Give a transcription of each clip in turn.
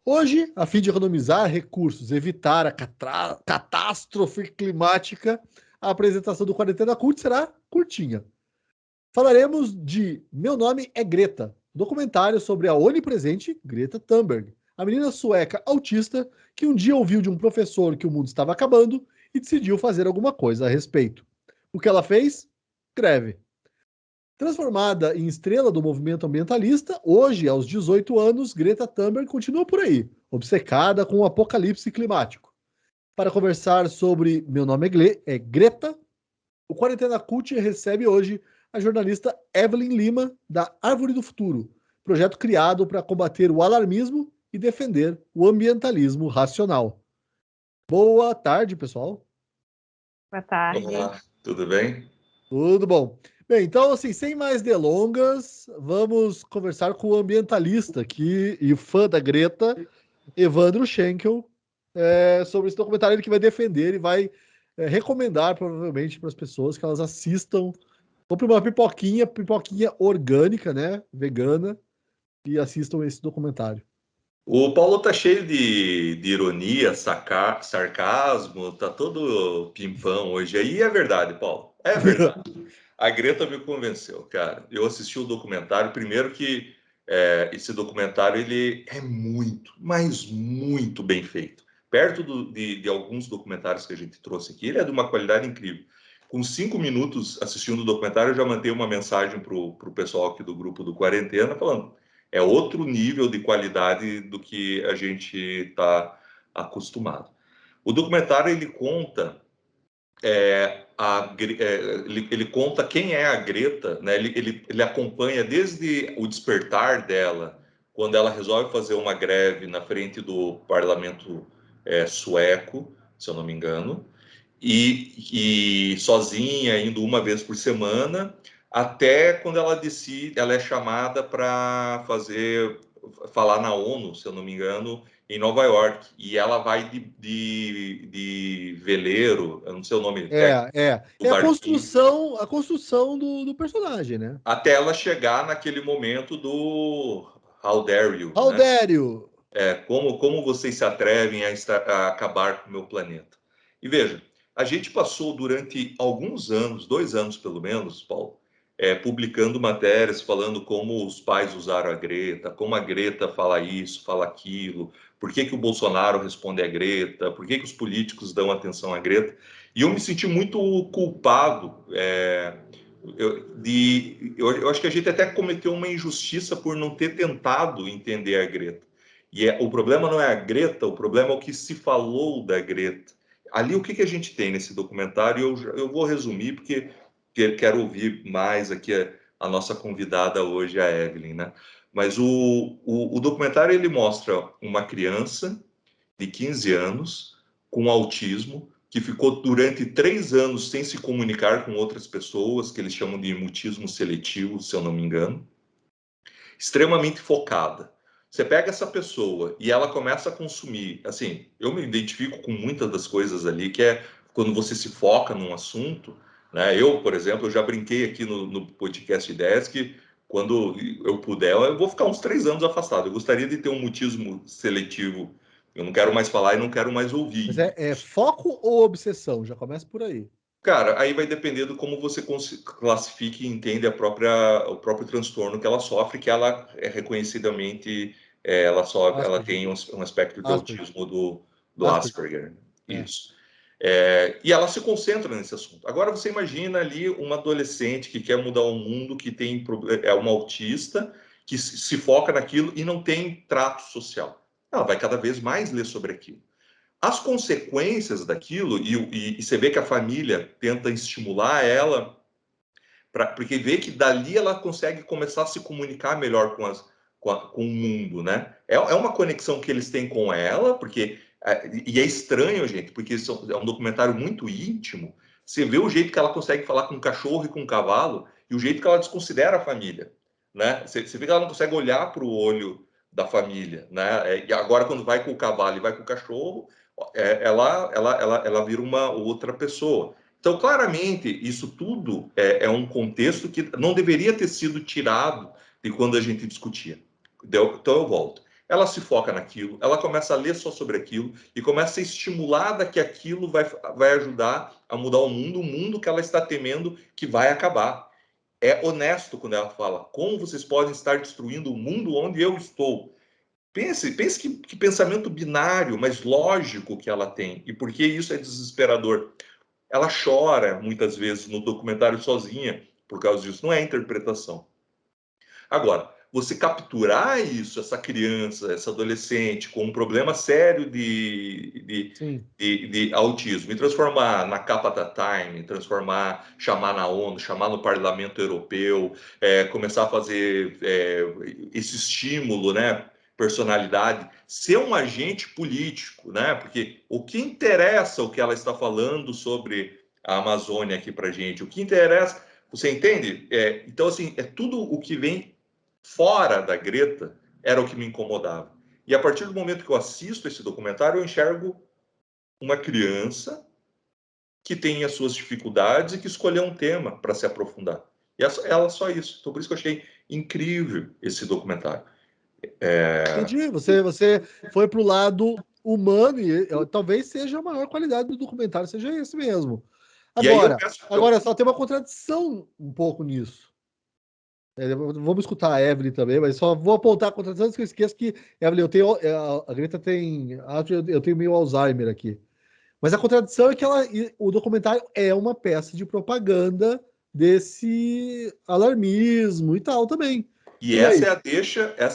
Hoje, a fim de economizar recursos, evitar a catástrofe climática, a apresentação do Quarentena Cult será curtinha. Falaremos de Meu Nome é Greta, documentário sobre a onipresente Greta Thunberg, a menina sueca autista que um dia ouviu de um professor que o mundo estava acabando e decidiu fazer alguma coisa a respeito. O que ela fez? Greve. Transformada em estrela do movimento ambientalista, hoje, aos 18 anos, Greta Thunberg continua por aí, obcecada com o apocalipse climático. Para conversar sobre Meu Nome é Greta, o Quarentena Cult recebe hoje a jornalista Evelyn Lima, da Árvore do Futuro, projeto criado para combater o alarmismo e defender o ambientalismo racional. Boa tarde, pessoal. Boa tarde. Olá, tudo bem? Tudo bom. Bem, então, assim, sem mais delongas, vamos conversar com o ambientalista aqui e fã da Greta, Evandro Schenkel, sobre esse documentário ele que vai defender e vai recomendar, provavelmente, para as pessoas que elas assistam. Compre uma pipoquinha orgânica, né, vegana, e assistam esse documentário. O Paulo tá cheio de ironia, sarcasmo, tá todo pimpão hoje. Aí é verdade, Paulo. É verdade. A Greta me convenceu, cara. Eu assisti o documentário, primeiro que esse documentário ele é muito, mas muito bem feito. Perto de alguns documentários que a gente trouxe aqui, ele é de uma qualidade incrível. Com 5 minutos assistindo o documentário, eu já mandei uma mensagem pro pessoal aqui do grupo do Quarentena, falando é outro nível de qualidade do que a gente está acostumado. O documentário ele conta ele conta quem é a Greta, né? Ele acompanha desde o despertar dela, quando ela resolve fazer uma greve na frente do parlamento sueco, se eu não me engano, e sozinha, indo uma vez por semana, até quando ela decide, ela é chamada para falar na ONU, se eu não me engano, em Nova York, e ela vai de veleiro, eu não sei o nome técnico, É a construção do personagem, né? até ela chegar naquele momento do How dare you, How né? dare you? Como vocês se atrevem a acabar com o meu planeta? E veja, a gente passou durante alguns anos, 2 anos pelo menos, Paulo, publicando matérias falando como os pais usaram a Greta, como a Greta fala isso, fala aquilo, por que o Bolsonaro responde à Greta, por que os políticos dão atenção à Greta. E eu me senti muito culpado. Eu acho que a gente até cometeu uma injustiça por não ter tentado entender a Greta. E o problema não é a Greta, o problema é o que se falou da Greta. Ali, o que a gente tem nesse documentário, eu vou resumir, porque quero ouvir mais aqui a nossa convidada hoje, a Evelyn, né? Mas o documentário, ele mostra uma criança de 15 anos com autismo, que ficou durante 3 anos sem se comunicar com outras pessoas, que eles chamam de mutismo seletivo, se eu não me engano, extremamente focada. Você pega essa pessoa e ela começa a consumir, assim, eu me identifico com muitas das coisas ali, que é quando você se foca num assunto, né? Eu, por exemplo, eu já brinquei aqui no podcast Ideias que quando eu puder, eu vou ficar uns 3 anos afastado. Eu gostaria de ter um mutismo seletivo. Eu não quero mais falar e não quero mais ouvir. Mas é foco ou obsessão? Já começa por aí. Cara, aí vai depender de como você classifica e entende o próprio transtorno que ela sofre, que ela é reconhecidamente, ela tem um aspecto de autismo do Asperger. Isso. E ela se concentra nesse assunto. Agora você imagina ali uma adolescente que quer mudar o mundo, que é uma autista, que se foca naquilo e não tem trato social. Ela vai cada vez mais ler sobre aquilo. As consequências daquilo, e você vê que a família tenta estimular ela, porque vê que dali ela consegue começar a se comunicar melhor com o mundo, né? É uma conexão que eles têm com ela, e é estranho, gente, porque é um documentário muito íntimo. Você vê o jeito que ela consegue falar com um cachorro e com um cavalo, e o jeito que ela desconsidera a família, né? Você vê que ela não consegue olhar para o olho da família, né? E agora, quando vai com o cavalo e vai com o cachorro, ela vira uma outra pessoa. Então, claramente, isso tudo é um contexto que não deveria ter sido tirado de quando a gente discutia. Então, eu volto. ela se foca naquilo, ela começa a ler só sobre aquilo e começa a ser estimulada que aquilo vai ajudar a mudar o mundo que ela está temendo que vai acabar. É honesto quando ela fala, como vocês podem estar destruindo o mundo onde eu estou? Pense que pensamento binário, mas lógico que ela tem. E por que isso é desesperador? Ela chora, muitas vezes, no documentário sozinha, por causa disso. Não é interpretação. Agora, você capturar isso, essa criança, essa adolescente, com um problema sério de autismo, e transformar na capa da Time, chamar na ONU, chamar no Parlamento Europeu, começar a fazer esse estímulo, né? Personalidade, ser um agente político, né? Porque o que interessa o que ela está falando sobre a Amazônia aqui para gente, o que interessa, você entende? Então, assim, tudo o que vem fora da Greta era o que me incomodava. E a partir do momento que eu assisto esse documentário, eu enxergo uma criança que tem as suas dificuldades e que escolheu um tema para se aprofundar. E ela só isso. Então, por isso que eu achei incrível esse documentário. Entendi. Você foi para o lado humano e talvez seja a maior qualidade do documentário, seja esse mesmo. Agora só tem uma contradição um pouco nisso. Vamos escutar a Evelyn também, mas só vou apontar a contradição, antes que eu esqueça que, Evelyn, a Greta tem... Eu tenho meio Alzheimer aqui. Mas a contradição é que o documentário é uma peça de propaganda desse alarmismo e tal também. E essa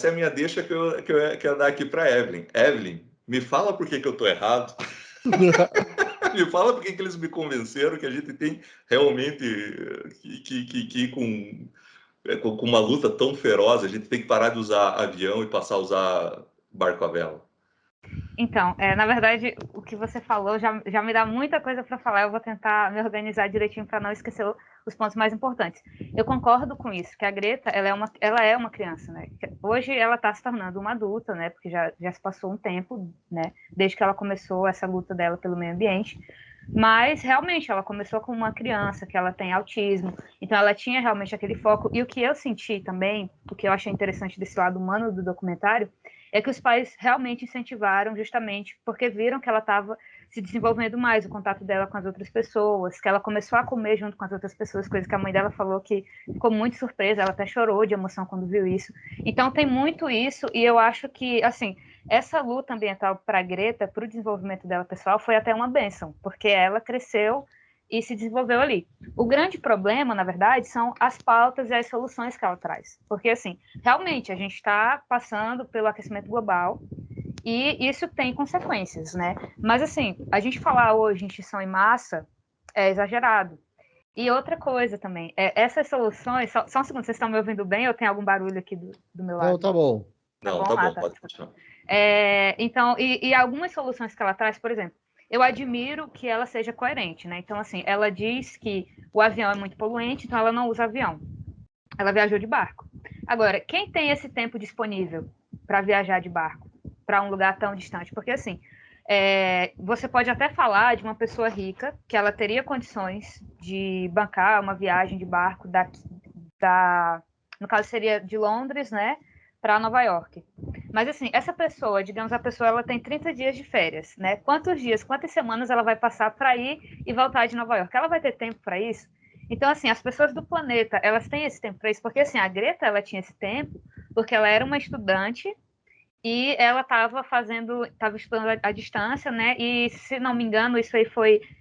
é a minha deixa que eu quero dar aqui para Evelyn. Evelyn, me fala por que eu estou errado. Me fala por que eles me convenceram que a gente tem realmente que com uma luta tão feroz, a gente tem que parar de usar avião e passar a usar barco à vela. Então, na verdade, o que você falou já me dá muita coisa para falar. Eu vou tentar me organizar direitinho para não esquecer os pontos mais importantes. Eu concordo com isso, que a Greta, ela é uma criança, né? Hoje ela está se tornando uma adulta, né? Porque já se passou um tempo, né? Desde que ela começou essa luta dela pelo meio ambiente. Mas, realmente, ela começou como uma criança, que ela tem autismo, então ela tinha realmente aquele foco. E o que eu senti também, o que eu achei interessante desse lado humano do documentário, é que os pais realmente incentivaram, justamente porque viram que ela estava se desenvolvendo mais, o contato dela com as outras pessoas, que ela começou a comer junto com as outras pessoas, coisa que a mãe dela falou que ficou muito surpresa, ela até chorou de emoção quando viu isso. Então tem muito isso, e eu acho que, assim, essa luta ambiental para a Greta, para o desenvolvimento dela pessoal, foi até uma bênção, porque ela cresceu e se desenvolveu ali. O grande problema, na verdade, são as pautas e as soluções que ela traz. Porque, assim, realmente, a gente está passando pelo aquecimento global e isso tem consequências, né? Mas, assim, a gente falar hoje em extinção em massa é exagerado. E outra coisa também, essas soluções... Só um segundo, vocês estão me ouvindo bem ou tem algum barulho aqui do meu lado? Não, tá bom. Não, tá bom, pode continuar. Então, e algumas soluções que ela traz, por exemplo, eu admiro que ela seja coerente, né? Então, assim, ela diz que o avião é muito poluente, então ela não usa avião. Ela viajou de barco. Agora, quem tem esse tempo disponível para viajar de barco para um lugar tão distante? Porque, assim, você pode até falar de uma pessoa rica que ela teria condições de bancar uma viagem de barco no caso seria de Londres, né, para Nova York. Mas, assim, essa pessoa, digamos, ela tem 30 dias de férias, né? Quantas semanas ela vai passar para ir e voltar de Nova York? Ela vai ter tempo para isso? Então, assim, as pessoas do planeta, elas têm esse tempo para isso, porque, assim, a Greta, ela tinha esse tempo porque ela era uma estudante e ela estava estudando à distância, né? E, se não me engano,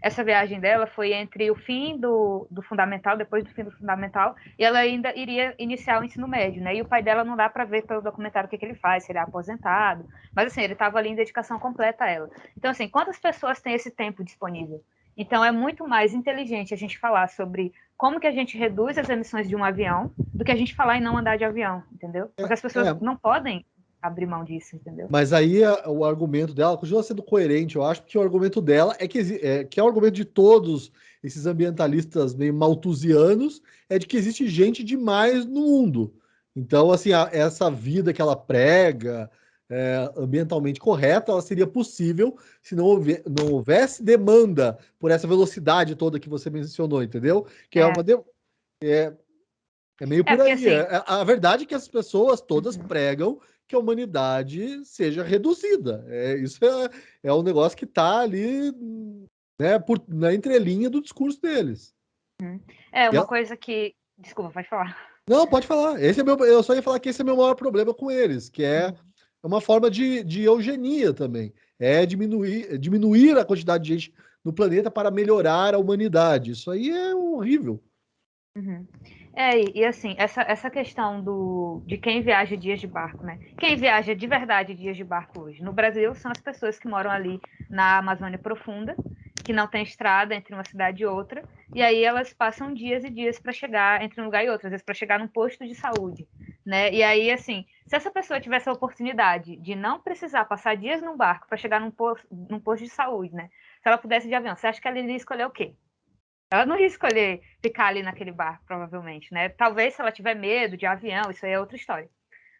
essa viagem dela foi entre o fim do fundamental, depois do fim do fundamental, e ela ainda iria iniciar o ensino médio, né? E o pai dela não dá para ver pelo documentário o que ele faz, se ele é aposentado, mas, assim, ele estava ali em dedicação completa a ela. Então, assim, quantas pessoas têm esse tempo disponível? Então, é muito mais inteligente a gente falar sobre como que a gente reduz as emissões de um avião do que a gente falar em não andar de avião, entendeu? Porque as pessoas não podem abrir mão disso, entendeu? Mas aí o argumento dela continua sendo coerente, eu acho, porque o argumento dela que é o argumento de todos esses ambientalistas meio malthusianos, é de que existe gente demais no mundo. Então, assim, essa vida que ela prega, ambientalmente correta, ela seria possível se não houvesse demanda por essa velocidade toda que você mencionou, entendeu? Que é meio por aí. Assim, a verdade é que as pessoas todas pregam que a humanidade seja reduzida. Isso é um negócio que está ali, né, na entrelinha do discurso deles. Uma coisa que... Desculpa, pode falar. Não, pode falar. Eu só ia falar que esse é o meu maior problema com eles, que é uma forma de eugenia também. É diminuir a quantidade de gente no planeta para melhorar a humanidade. Isso aí é horrível. E assim, essa questão de quem viaja dias de barco, né? Quem viaja de verdade dias de barco hoje? No Brasil, são as pessoas que moram ali na Amazônia Profunda, que não tem estrada entre uma cidade e outra, e aí elas passam dias e dias para chegar entre um lugar e outro, às vezes para chegar num posto de saúde, né? E aí, assim, se essa pessoa tivesse a oportunidade de não precisar passar dias num barco para chegar num posto de saúde, né? Se ela pudesse de avião, você acha que ela iria escolher o quê? Ela não ia escolher ficar ali naquele barco, provavelmente, né? Talvez se ela tiver medo de avião, isso aí é outra história.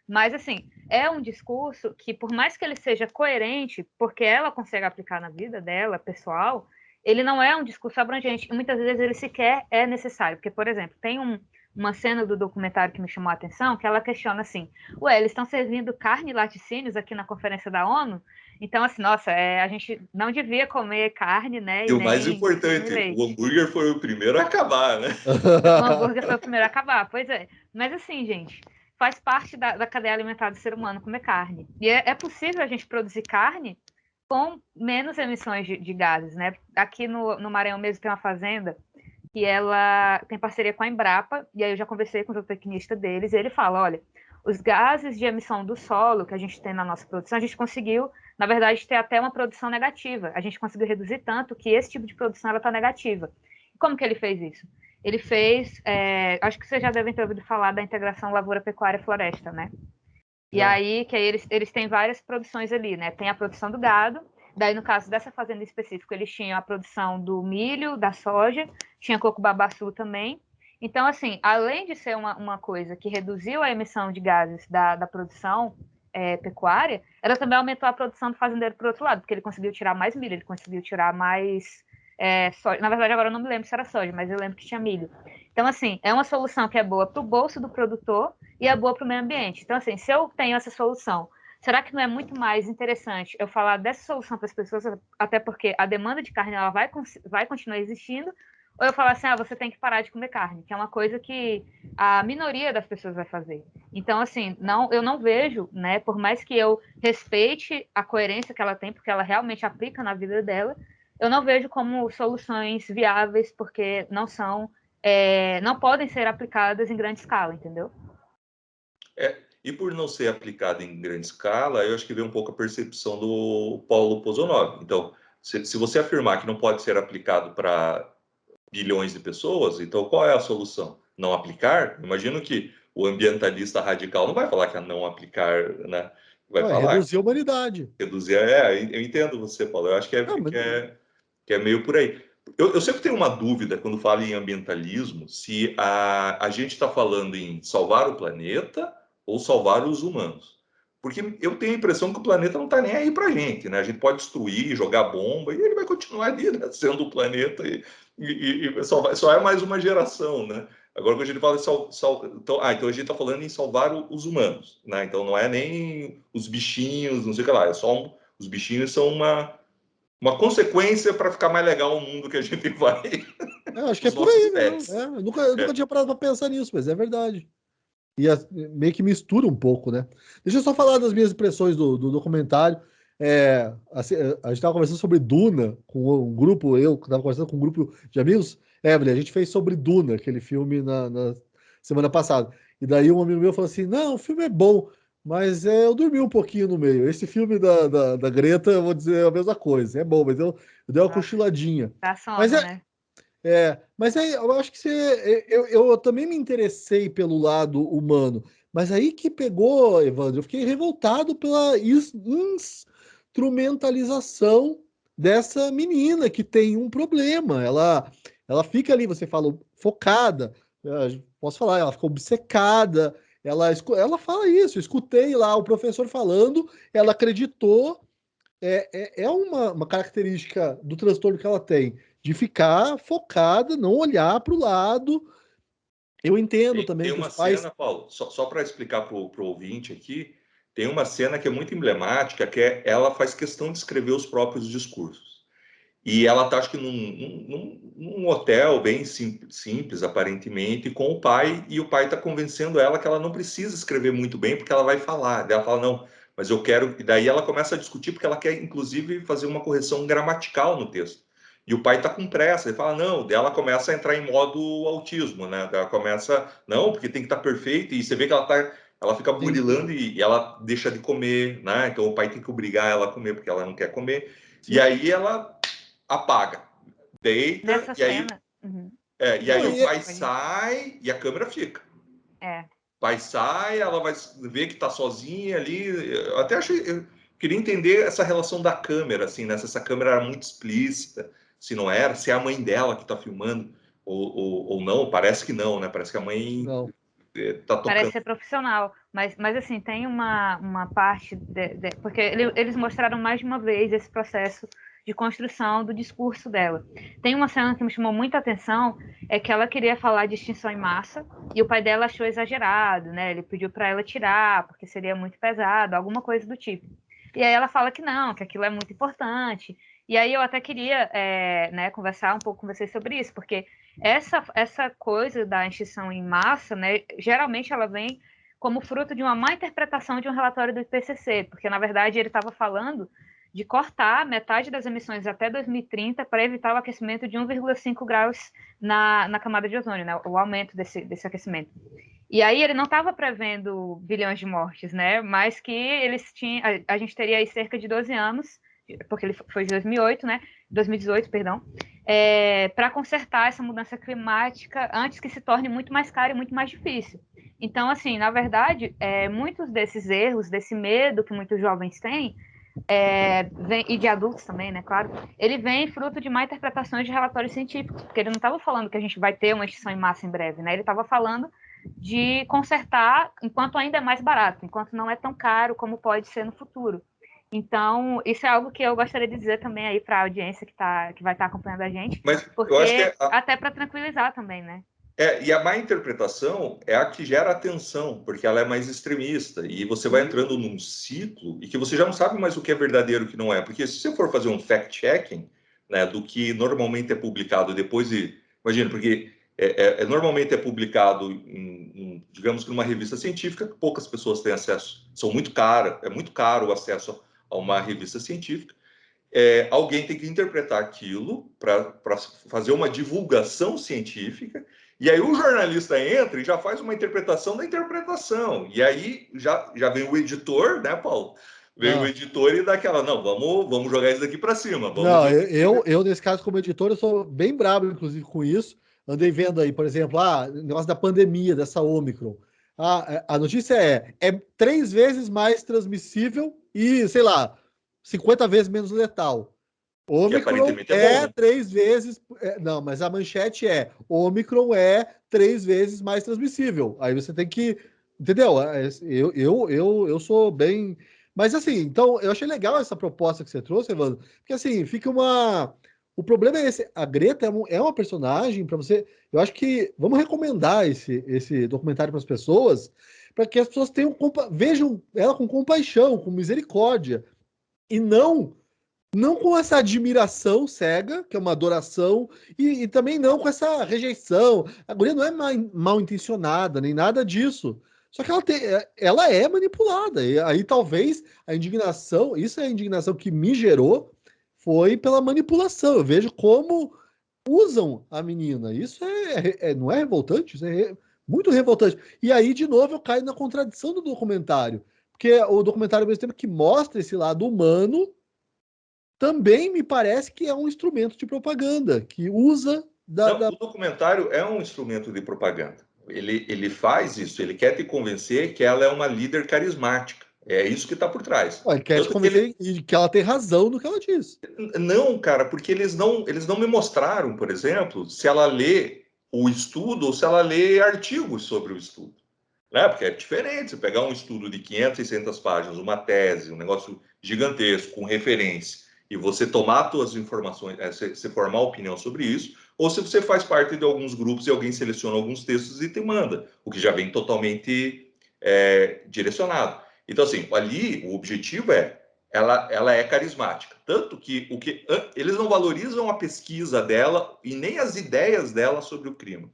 Mas, assim, é um discurso que, por mais que ele seja coerente, porque ela consegue aplicar na vida dela, pessoal, ele não é um discurso abrangente. E muitas vezes ele sequer é necessário. Porque, por exemplo, tem uma cena do documentário que me chamou a atenção, que ela questiona assim, eles estão servindo carne e laticínios aqui na conferência da ONU? Então, assim, nossa, a gente não devia comer carne, né? E o mais importante, o hambúrguer foi o primeiro a acabar, né? O hambúrguer foi o primeiro a acabar, pois é. Mas assim, gente, faz parte da cadeia alimentar do ser humano comer carne. E é possível a gente produzir carne com menos emissões de gases, né? Aqui no Maranhão mesmo tem uma fazenda que ela tem parceria com a Embrapa, e aí eu já conversei com o zootecnista deles, e ele fala, olha, os gases de emissão do solo que a gente tem na nossa produção, a gente conseguiu, na verdade, ter até uma produção negativa. A gente conseguiu reduzir tanto que esse tipo de produção está negativa. E como que ele fez isso? Ele fez, acho que vocês já devem ter ouvido falar da integração lavoura, pecuária e floresta, né? E aí, que aí eles têm várias produções ali, né? Tem a produção do gado, daí no caso dessa fazenda em específico, eles tinham a produção do milho, da soja, tinha coco-babaçu também. Então, assim, além de ser uma coisa que reduziu a emissão de gases da produção pecuária, ela também aumentou a produção do fazendeiro por outro lado, porque ele conseguiu tirar mais milho, ele conseguiu tirar mais soja. Na verdade, agora eu não me lembro se era soja, mas eu lembro que tinha milho. Então, assim, é uma solução que é boa para o bolso do produtor e é boa para o meio ambiente. Então, assim, se eu tenho essa solução, será que não é muito mais interessante eu falar dessa solução para as pessoas, até porque a demanda de carne ela vai continuar existindo, ou eu falar assim, você tem que parar de comer carne, que é uma coisa que a minoria das pessoas vai fazer. Então, assim, eu não vejo, né, por mais que eu respeite a coerência que ela tem, porque ela realmente aplica na vida dela, eu não vejo como soluções viáveis, porque não podem ser aplicadas em grande escala, entendeu? E por não ser aplicada em grande escala, eu acho que vem um pouco a percepção do Paulo Pozonov. Então, se você afirmar que não pode ser aplicado para bilhões de pessoas, então qual é a solução? Não aplicar? Imagino que o ambientalista radical não vai falar que é não aplicar, né? Vai falar reduzir a humanidade. Reduzir, eu entendo você, Paulo. Eu acho que é meio por aí. Eu sempre tenho uma dúvida quando falo em ambientalismo, se a gente está falando em salvar o planeta ou salvar os humanos. Porque eu tenho a impressão que o planeta não está nem aí para a gente, né? A gente pode destruir, jogar bomba, e ele vai continuar ali, né? Sendo o planeta, e só é mais uma geração, né? Agora, quando a gente fala em então a gente está falando em salvar os humanos, né? Então não é nem os bichinhos, não sei o que lá, os bichinhos são uma consequência para ficar mais legal o mundo que a gente vai. Eu acho que é por aí, né? Eu nunca tinha parado para pensar nisso, mas é verdade. E meio que mistura um pouco, né? Deixa eu só falar das minhas impressões do documentário. Assim, a gente estava conversando sobre Duna com um grupo, eu estava conversando com um grupo de amigos. Evelyn, a gente fez sobre Duna, aquele filme na semana passada. E daí um amigo meu falou assim: não, o filme é bom, mas eu dormi um pouquinho no meio. Esse filme da Greta, eu vou dizer a mesma coisa. É bom, mas eu dei uma cochiladinha. Dá sono, Mas né? Mas aí eu acho que eu também me interessei pelo lado humano, mas aí que pegou, Evandro, eu fiquei revoltado pela instrumentalização dessa menina que tem um problema. Ela fica ali, você fala, focada, posso falar, ela fica obcecada, ela fala isso, eu escutei lá o professor falando, ela acreditou. É uma característica do transtorno que ela tem, de ficar focada, não olhar para o lado. Eu entendo também Tem que os uma pais. cena, Paulo, só para explicar para o ouvinte aqui, tem uma cena que é muito emblemática, que é ela faz questão de escrever os próprios discursos. E ela está, acho que, num hotel bem simples, aparentemente, com o pai, e o pai está convencendo ela que ela não precisa escrever muito bem, porque ela vai falar. Daí ela fala, não, mas eu quero... E daí ela começa a discutir, porque ela quer, inclusive, fazer uma correção gramatical no texto. E o pai está com pressa, ele fala, não. Daí ela começa a entrar em modo autismo, né? Daí ela começa, não, porque tem que estar perfeito, e você vê que ela fica burilando e ela deixa de comer, né? Então o pai tem que obrigar ela a comer, porque ela não quer comer. Sim. E aí ela apaga, deita, Nessa e aí, cena... e aí o pai sai e a câmera fica. É. O pai sai, ela vai ver que tá sozinha ali. Eu até achei... Eu queria entender essa relação da câmera, assim, né? Se essa câmera era muito explícita, se não era, se é a mãe dela que tá filmando, ou não. Parece que não, né? Parece que a mãe... Não. Tá tocando. Parece ser profissional, mas assim, tem uma parte, porque eles mostraram mais de uma vez esse processo de construção do discurso dela. Tem uma cena que me chamou muita atenção, é que ela queria falar de extinção em massa, e o pai dela achou exagerado, né? Ele pediu para ela tirar, porque seria muito pesado, alguma coisa do tipo. E aí ela fala que não, que aquilo é muito importante. E aí eu até queria né, conversar um pouco com vocês sobre isso, porque essa coisa da extinção em massa, né, geralmente ela vem como fruto de uma má interpretação de um relatório do IPCC, porque, na verdade, ele estava falando de cortar metade das emissões até 2030 para evitar o aquecimento de 1,5 graus na camada de ozônio, né, o aumento desse aquecimento. E aí ele não estava prevendo bilhões de mortes, né, mas que eles tinham, a gente teria aí cerca de 12 anos, porque ele foi de 2008, né, 2018, perdão, para consertar essa mudança climática antes que se torne muito mais caro e muito mais difícil. Então, assim, na verdade, muitos desses erros, desse medo que muitos jovens têm, e de adultos também, né, claro, ele vem fruto de má interpretações de relatórios científicos, porque ele não estava falando que a gente vai ter uma extinção em massa em breve, né, ele estava falando de consertar enquanto ainda é mais barato, enquanto não é tão caro como pode ser no futuro. Então, isso é algo que eu gostaria de dizer também aí para a audiência que vai estar acompanhando a gente, mas porque eu acho que até para tranquilizar também, né? E a má interpretação é a que gera atenção, porque ela é mais extremista, e você vai entrando num ciclo e que você já não sabe mais o que é verdadeiro e o que não é, porque se você for fazer um fact-checking, né, do que normalmente é publicado depois de... Imagina, porque normalmente é publicado, digamos que numa revista científica, que poucas pessoas têm acesso, é muito caro o acesso a uma revista científica. Alguém tem que interpretar aquilo para fazer uma divulgação científica, e aí o jornalista entra e já faz uma interpretação da interpretação, e aí já vem o editor, né, Paulo? Vem o editor e dá aquela, não, vamos jogar isso daqui para cima. Eu, nesse caso, como editor, eu sou bem bravo, inclusive, com isso. Andei vendo aí, por exemplo, negócio da pandemia, dessa Omicron. A notícia é 3 vezes mais transmissível e, sei lá, 50 vezes menos letal. Omicron é 3 vezes... não, mas a manchete Omicron é 3 vezes mais transmissível. Aí você tem que... Entendeu? Eu sou bem... Mas assim, então, eu achei legal essa proposta que você trouxe, Evandro, porque assim, fica uma... O problema é esse, a Greta é uma personagem para você... Eu acho que vamos recomendar esse documentário para as pessoas, para que as pessoas vejam ela com compaixão, com misericórdia, e não com essa admiração cega, que é uma adoração, e também não com essa rejeição. A guria não é mal intencionada, nem nada disso. Só que ela é manipulada. E aí talvez a indignação, isso é a indignação que me gerou, foi pela manipulação. Eu vejo como usam a menina. Isso não é revoltante? Isso é muito revoltante. E aí, de novo, eu caio na contradição do documentário. Porque o documentário, ao mesmo tempo que mostra esse lado humano, também me parece que é um instrumento de propaganda, que usa... O documentário é um instrumento de propaganda. Ele faz isso, ele quer te convencer que ela é uma líder carismática. É isso que está por trás. Ele quer te convencer que ela tem razão no que ela diz. Não, cara, porque eles não me mostraram, por exemplo, se ela lê o estudo ou se ela lê artigos sobre o estudo. Né? Porque é diferente você pegar um estudo de 500, 600 páginas, uma tese, um negócio gigantesco, com referência, e você tomar as suas informações, você formar opinião sobre isso, ou se você faz parte de alguns grupos e alguém seleciona alguns textos e te manda, o que já vem totalmente direcionado. Então, assim, ali o objetivo ela é carismática. Tanto que eles não valorizam a pesquisa dela e nem as ideias dela sobre o clima,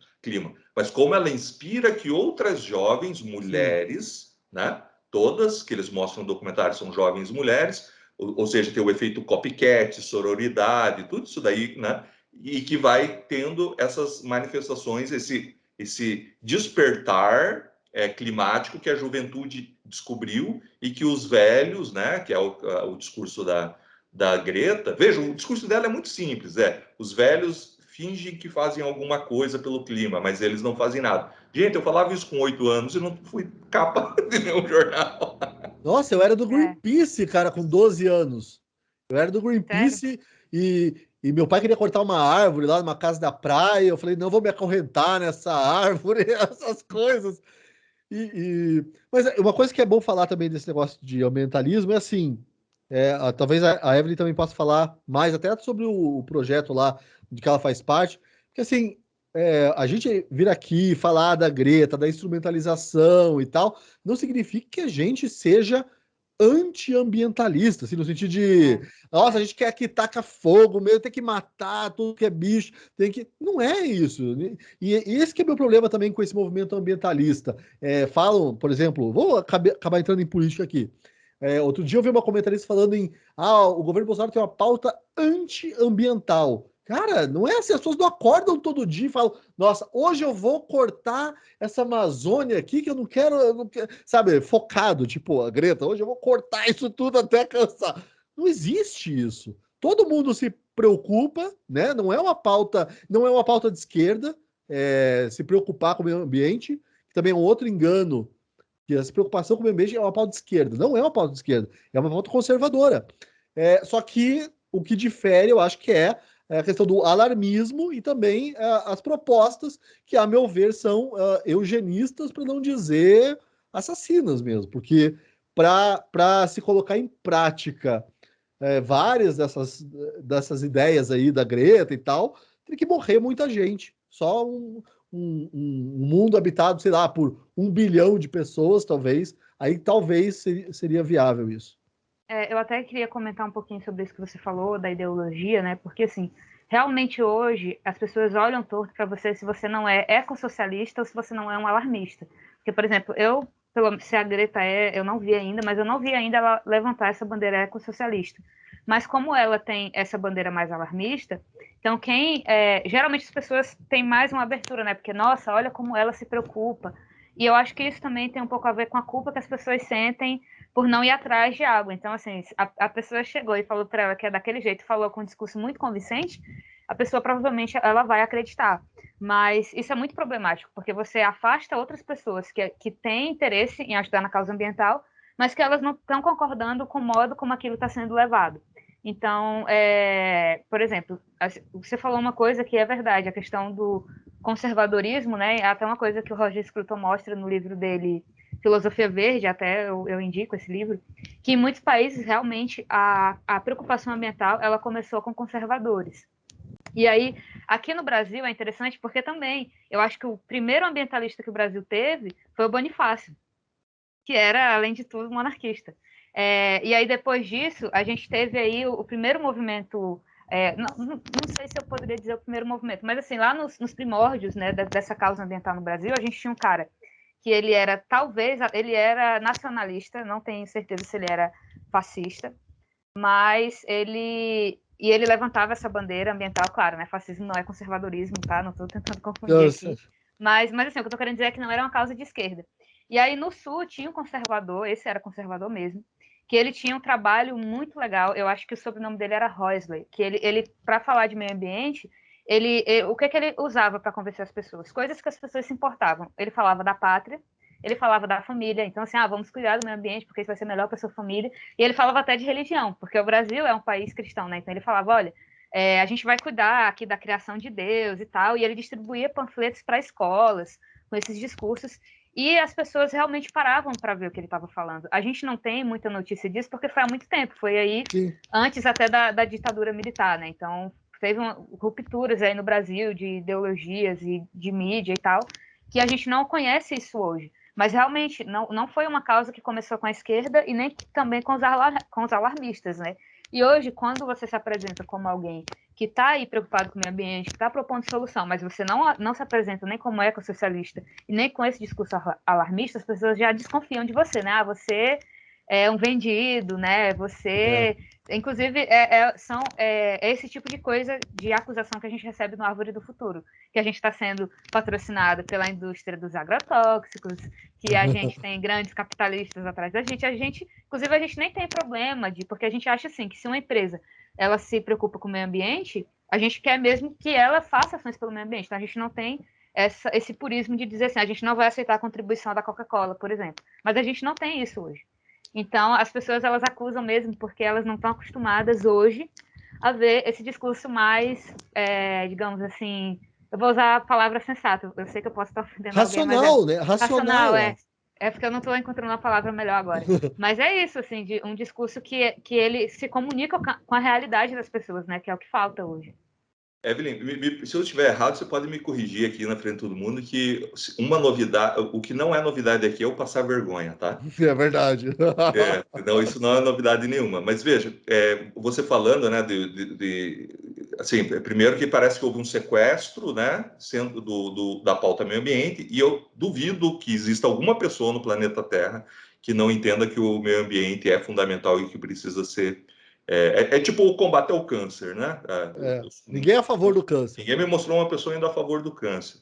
mas como ela inspira que outras jovens mulheres, né, todas que eles mostram no documentário são jovens mulheres, ou seja, tem o efeito copycat, sororidade, tudo isso daí, né, e que vai tendo essas manifestações, esse despertar climático que a juventude descobriu e que os velhos, né, que é o discurso da Greta, veja, o discurso dela é muito simples, os velhos fingem que fazem alguma coisa pelo clima, mas eles não fazem nada. Gente, eu falava isso com 8 anos e não fui capa de nenhum jornal. Nossa, eu era do Greenpeace, cara, com 12 anos. Eu era do Greenpeace e meu pai queria cortar uma árvore lá numa casa da praia. Eu falei, não vou me acorrentar nessa árvore, essas coisas. Mas uma coisa que é bom falar também desse negócio de ambientalismo é assim, talvez a Evelyn também possa falar mais até sobre o projeto lá de que ela faz parte, porque assim, a gente vir aqui falar da Greta, da instrumentalização e tal, não significa que a gente seja antiambientalista, assim, no sentido de, nossa, a gente quer que taca fogo, mesmo tem que matar tudo que é bicho, tem que... Não é isso. E esse que é meu problema também com esse movimento ambientalista. Falam, por exemplo, vou acabar entrando em política aqui. Outro dia eu vi uma comentarista falando o governo Bolsonaro tem uma pauta antiambiental. Cara, não é assim, as pessoas não acordam todo dia e falam, nossa, hoje eu vou cortar essa Amazônia aqui que eu não quero, sabe, focado, tipo, a Greta, hoje eu vou cortar isso tudo até cansar. Não existe isso. Todo mundo se preocupa, né? Não é uma pauta de esquerda, se preocupar com o meio ambiente, que também é um outro engano, que essa preocupação com o meio ambiente é uma pauta de esquerda. Não é uma pauta de esquerda, é uma pauta conservadora. Só que o que difere, eu acho que é a questão do alarmismo e também as propostas que, a meu ver, são eugenistas, para não dizer assassinas mesmo, porque para se colocar em prática várias dessas ideias aí da Greta e tal, tem que morrer muita gente. Só um mundo habitado, sei lá, por 1 bilhão de pessoas, talvez, aí talvez seria viável isso. Eu até queria comentar um pouquinho sobre isso que você falou, da ideologia, né? Porque, assim, realmente hoje as pessoas olham torto para você se você não é ecossocialista ou se você não é um alarmista. Porque, por exemplo, se a Greta eu não vi ainda, mas eu não vi ainda ela levantar essa bandeira ecossocialista. Mas como ela tem essa bandeira mais alarmista, então geralmente as pessoas têm mais uma abertura, né? Porque, nossa, olha como ela se preocupa. E eu acho que isso também tem um pouco a ver com a culpa que as pessoas sentem por não ir atrás de água. Então, assim, a pessoa chegou e falou para ela que é daquele jeito, falou com um discurso muito convincente, a pessoa provavelmente ela vai acreditar. Mas isso é muito problemático, porque você afasta outras pessoas que têm interesse em ajudar na causa ambiental, mas que elas não estão concordando com o modo como aquilo está sendo levado. Então, por exemplo, você falou uma coisa que é verdade, a questão do conservadorismo, né? Até uma coisa que o Roger Scruton mostra no livro dele, Filosofia Verde, até eu indico esse livro, que em muitos países realmente a preocupação ambiental ela começou com conservadores. E aí, aqui no Brasil é interessante porque também eu acho que o primeiro ambientalista que o Brasil teve foi o Bonifácio, que era, além de tudo, um anarquista. E aí, depois disso, a gente teve aí o primeiro movimento. Não sei se eu poderia dizer o primeiro movimento, mas assim, lá nos primórdios, né, dessa causa ambiental no Brasil, a gente tinha um cara que ele era nacionalista, não tenho certeza se ele era fascista, mas ele levantava essa bandeira ambiental, claro, né? Fascismo não é conservadorismo, tá? Não estou tentando confundir aqui. Mas assim, o que eu tô querendo dizer é que não era uma causa de esquerda. E aí no Sul tinha um conservador, esse era conservador mesmo, que ele tinha um trabalho muito legal, eu acho que o sobrenome dele era Häusler, que ele para falar de meio ambiente, o que ele usava para convencer as pessoas? Coisas que as pessoas se importavam. Ele falava da pátria, ele falava da família, então assim, vamos cuidar do meio ambiente, porque isso vai ser melhor para sua família. E ele falava até de religião, porque o Brasil é um país cristão, né? Então ele falava, olha, a gente vai cuidar aqui da criação de Deus e tal, e ele distribuía panfletos para escolas com esses discursos, e as pessoas realmente paravam para ver o que ele estava falando. A gente não tem muita notícia disso, porque foi há muito tempo, foi aí antes até da ditadura militar, né? Então teve rupturas aí no Brasil de ideologias e de mídia e tal, que a gente não conhece isso hoje. Mas realmente não foi uma causa que começou com a esquerda e nem também com os alarmistas, né? E hoje, quando você se apresenta como alguém que está aí preocupado com o meio ambiente, que está propondo solução, mas você não se apresenta nem como ecossocialista e nem com esse discurso alarmista, as pessoas já desconfiam de você, né? Ah, você é um vendido, né? Você... Inclusive, é esse tipo de coisa, de acusação que a gente recebe no Árvore do Futuro, que a gente está sendo patrocinado pela indústria dos agrotóxicos, que a gente tem grandes capitalistas atrás da gente, inclusive, a gente nem tem problema, porque a gente acha assim, que se uma empresa ela se preocupa com o meio ambiente, a gente quer mesmo que ela faça ações pelo meio ambiente, então a gente não tem esse purismo de dizer assim, a gente não vai aceitar a contribuição da Coca-Cola, por exemplo, mas a gente não tem isso hoje. Então, as pessoas, elas acusam mesmo porque elas não estão acostumadas hoje a ver esse discurso mais, digamos assim, eu vou usar a palavra sensata, eu sei que eu posso estar ofendendo racional, alguém, mas racional, né? É porque eu não estou encontrando uma palavra melhor agora. Mas é isso, assim, um discurso que ele se comunica com a realidade das pessoas, né? Que é o que falta hoje. Evelyn, se eu estiver errado, você pode me corrigir aqui na frente de todo mundo, que uma novidade, o que não é novidade aqui é o passar vergonha, tá? É verdade. Não, isso não é novidade nenhuma. Mas veja, você falando, né, assim, primeiro que parece que houve um sequestro, né, sendo da pauta meio ambiente, e eu duvido que exista alguma pessoa no planeta Terra que não entenda que o meio ambiente é fundamental e que precisa ser tipo o combate ao câncer, né? Ninguém é a favor do câncer. Ninguém me mostrou uma pessoa indo a favor do câncer.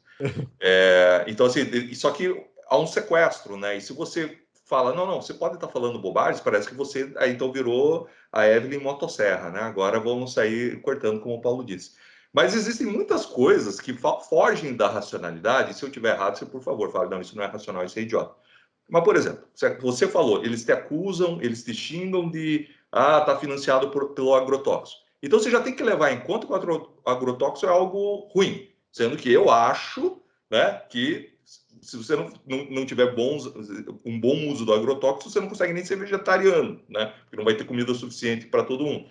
Então, assim, só que há um sequestro, né? E se você fala, não, você pode estar falando bobagens, parece que você aí então virou a Evelyn Motosserra, né? Agora vamos sair cortando, como o Paulo disse. Mas existem muitas coisas que fogem da racionalidade, e se eu tiver errado, você, por favor, fala, não, isso não é racional, isso é idiota. Mas, por exemplo, você falou, eles te acusam, eles te xingam de tá financiado pelo agrotóxico. Então, você já tem que levar em conta que o agrotóxico é algo ruim, sendo que eu acho, né, que se você não tiver um bom uso do agrotóxico, você não consegue nem ser vegetariano, né, porque não vai ter comida suficiente para todo mundo.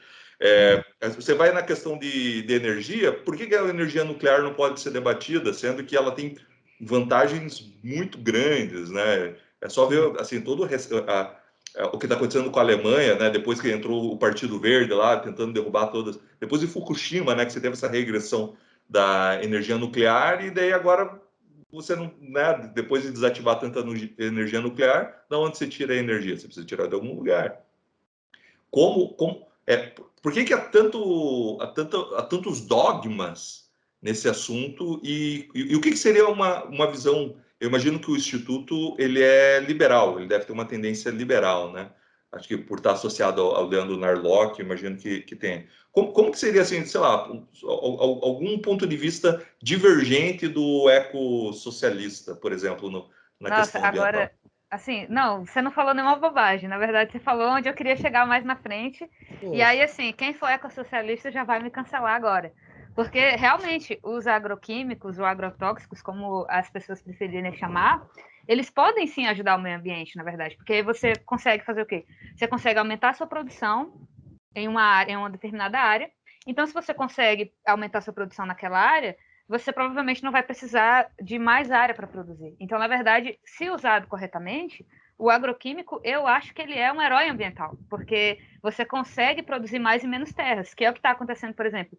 Você vai na questão de energia, por que a energia nuclear não pode ser debatida, sendo que ela tem vantagens muito grandes, né? É só ver assim todo o que está acontecendo com a Alemanha, né? Depois que entrou o Partido Verde lá, tentando derrubar todas. Depois de Fukushima, né? Que você teve essa regressão da energia nuclear e daí agora você não, né? Depois de desativar tanta energia nuclear, da onde você tira a energia? Você precisa tirar de algum lugar. Por que há tantos dogmas nesse assunto e o que seria uma visão? Eu imagino que o Instituto ele é liberal, ele deve ter uma tendência liberal, né? Acho que por estar associado ao Leandro Narlock, eu imagino que tem. Como que seria, assim, sei lá, algum ponto de vista divergente do ecossocialista, por exemplo, na questão ambiental? Agora, assim, não, você não falou nenhuma bobagem. Na verdade, você falou onde eu queria chegar mais na frente. Poxa. E aí, assim, quem for ecossocialista já vai me cancelar agora. Porque, realmente, os agroquímicos ou agrotóxicos, como as pessoas preferirem chamar, eles podem sim ajudar o meio ambiente, na verdade. Porque aí você consegue fazer o quê? Você consegue aumentar a sua produção em uma determinada área. Então, se você consegue aumentar a sua produção naquela área, você provavelmente não vai precisar de mais área para produzir. Então, na verdade, se usado corretamente, o agroquímico, eu acho que ele é um herói ambiental, porque você consegue produzir mais em menos terras, que é o que está acontecendo, por exemplo.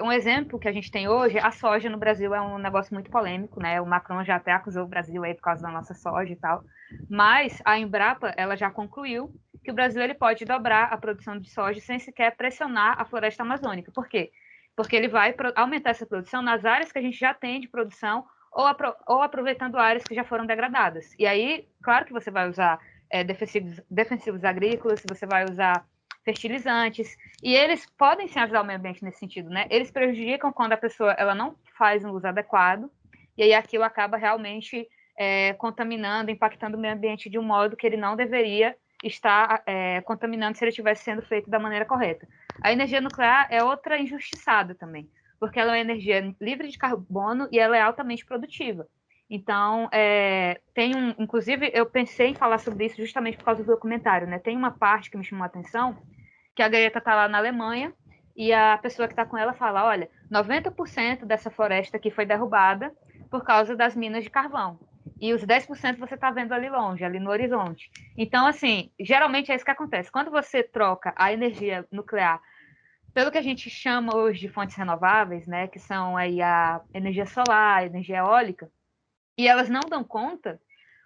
Um exemplo que a gente tem hoje, a soja no Brasil é um negócio muito polêmico, né? O Macron já até acusou o Brasil aí por causa da nossa soja e tal, mas a Embrapa, ela já concluiu que o Brasil ele pode dobrar a produção de soja sem sequer pressionar a floresta amazônica. Por quê? Porque ele vai aumentar essa produção nas áreas que a gente já tem de produção ou aproveitando áreas que já foram degradadas. E aí, claro que você vai usar defensivos agrícolas, você vai usar fertilizantes, e eles podem sim ajudar o meio ambiente nesse sentido, né? Eles prejudicam quando a pessoa ela não faz um uso adequado, e aí aquilo acaba realmente contaminando, impactando o meio ambiente de um modo que ele não deveria estar contaminando se ele estivesse sendo feito da maneira correta. A energia nuclear é outra injustiçada também, porque ela é uma energia livre de carbono e ela é altamente produtiva. Então, inclusive, eu pensei em falar sobre isso justamente por causa do documentário, né? Tem uma parte que me chamou a atenção, que a Greta está lá na Alemanha, e a pessoa que está com ela fala, olha, 90% dessa floresta que foi derrubada por causa das minas de carvão. E os 10% você está vendo ali longe, ali no horizonte. Então, assim, geralmente é isso que acontece. Quando você troca a energia nuclear pelo que a gente chama hoje de fontes renováveis, né, que são aí a energia solar, a energia eólica, e elas não dão conta,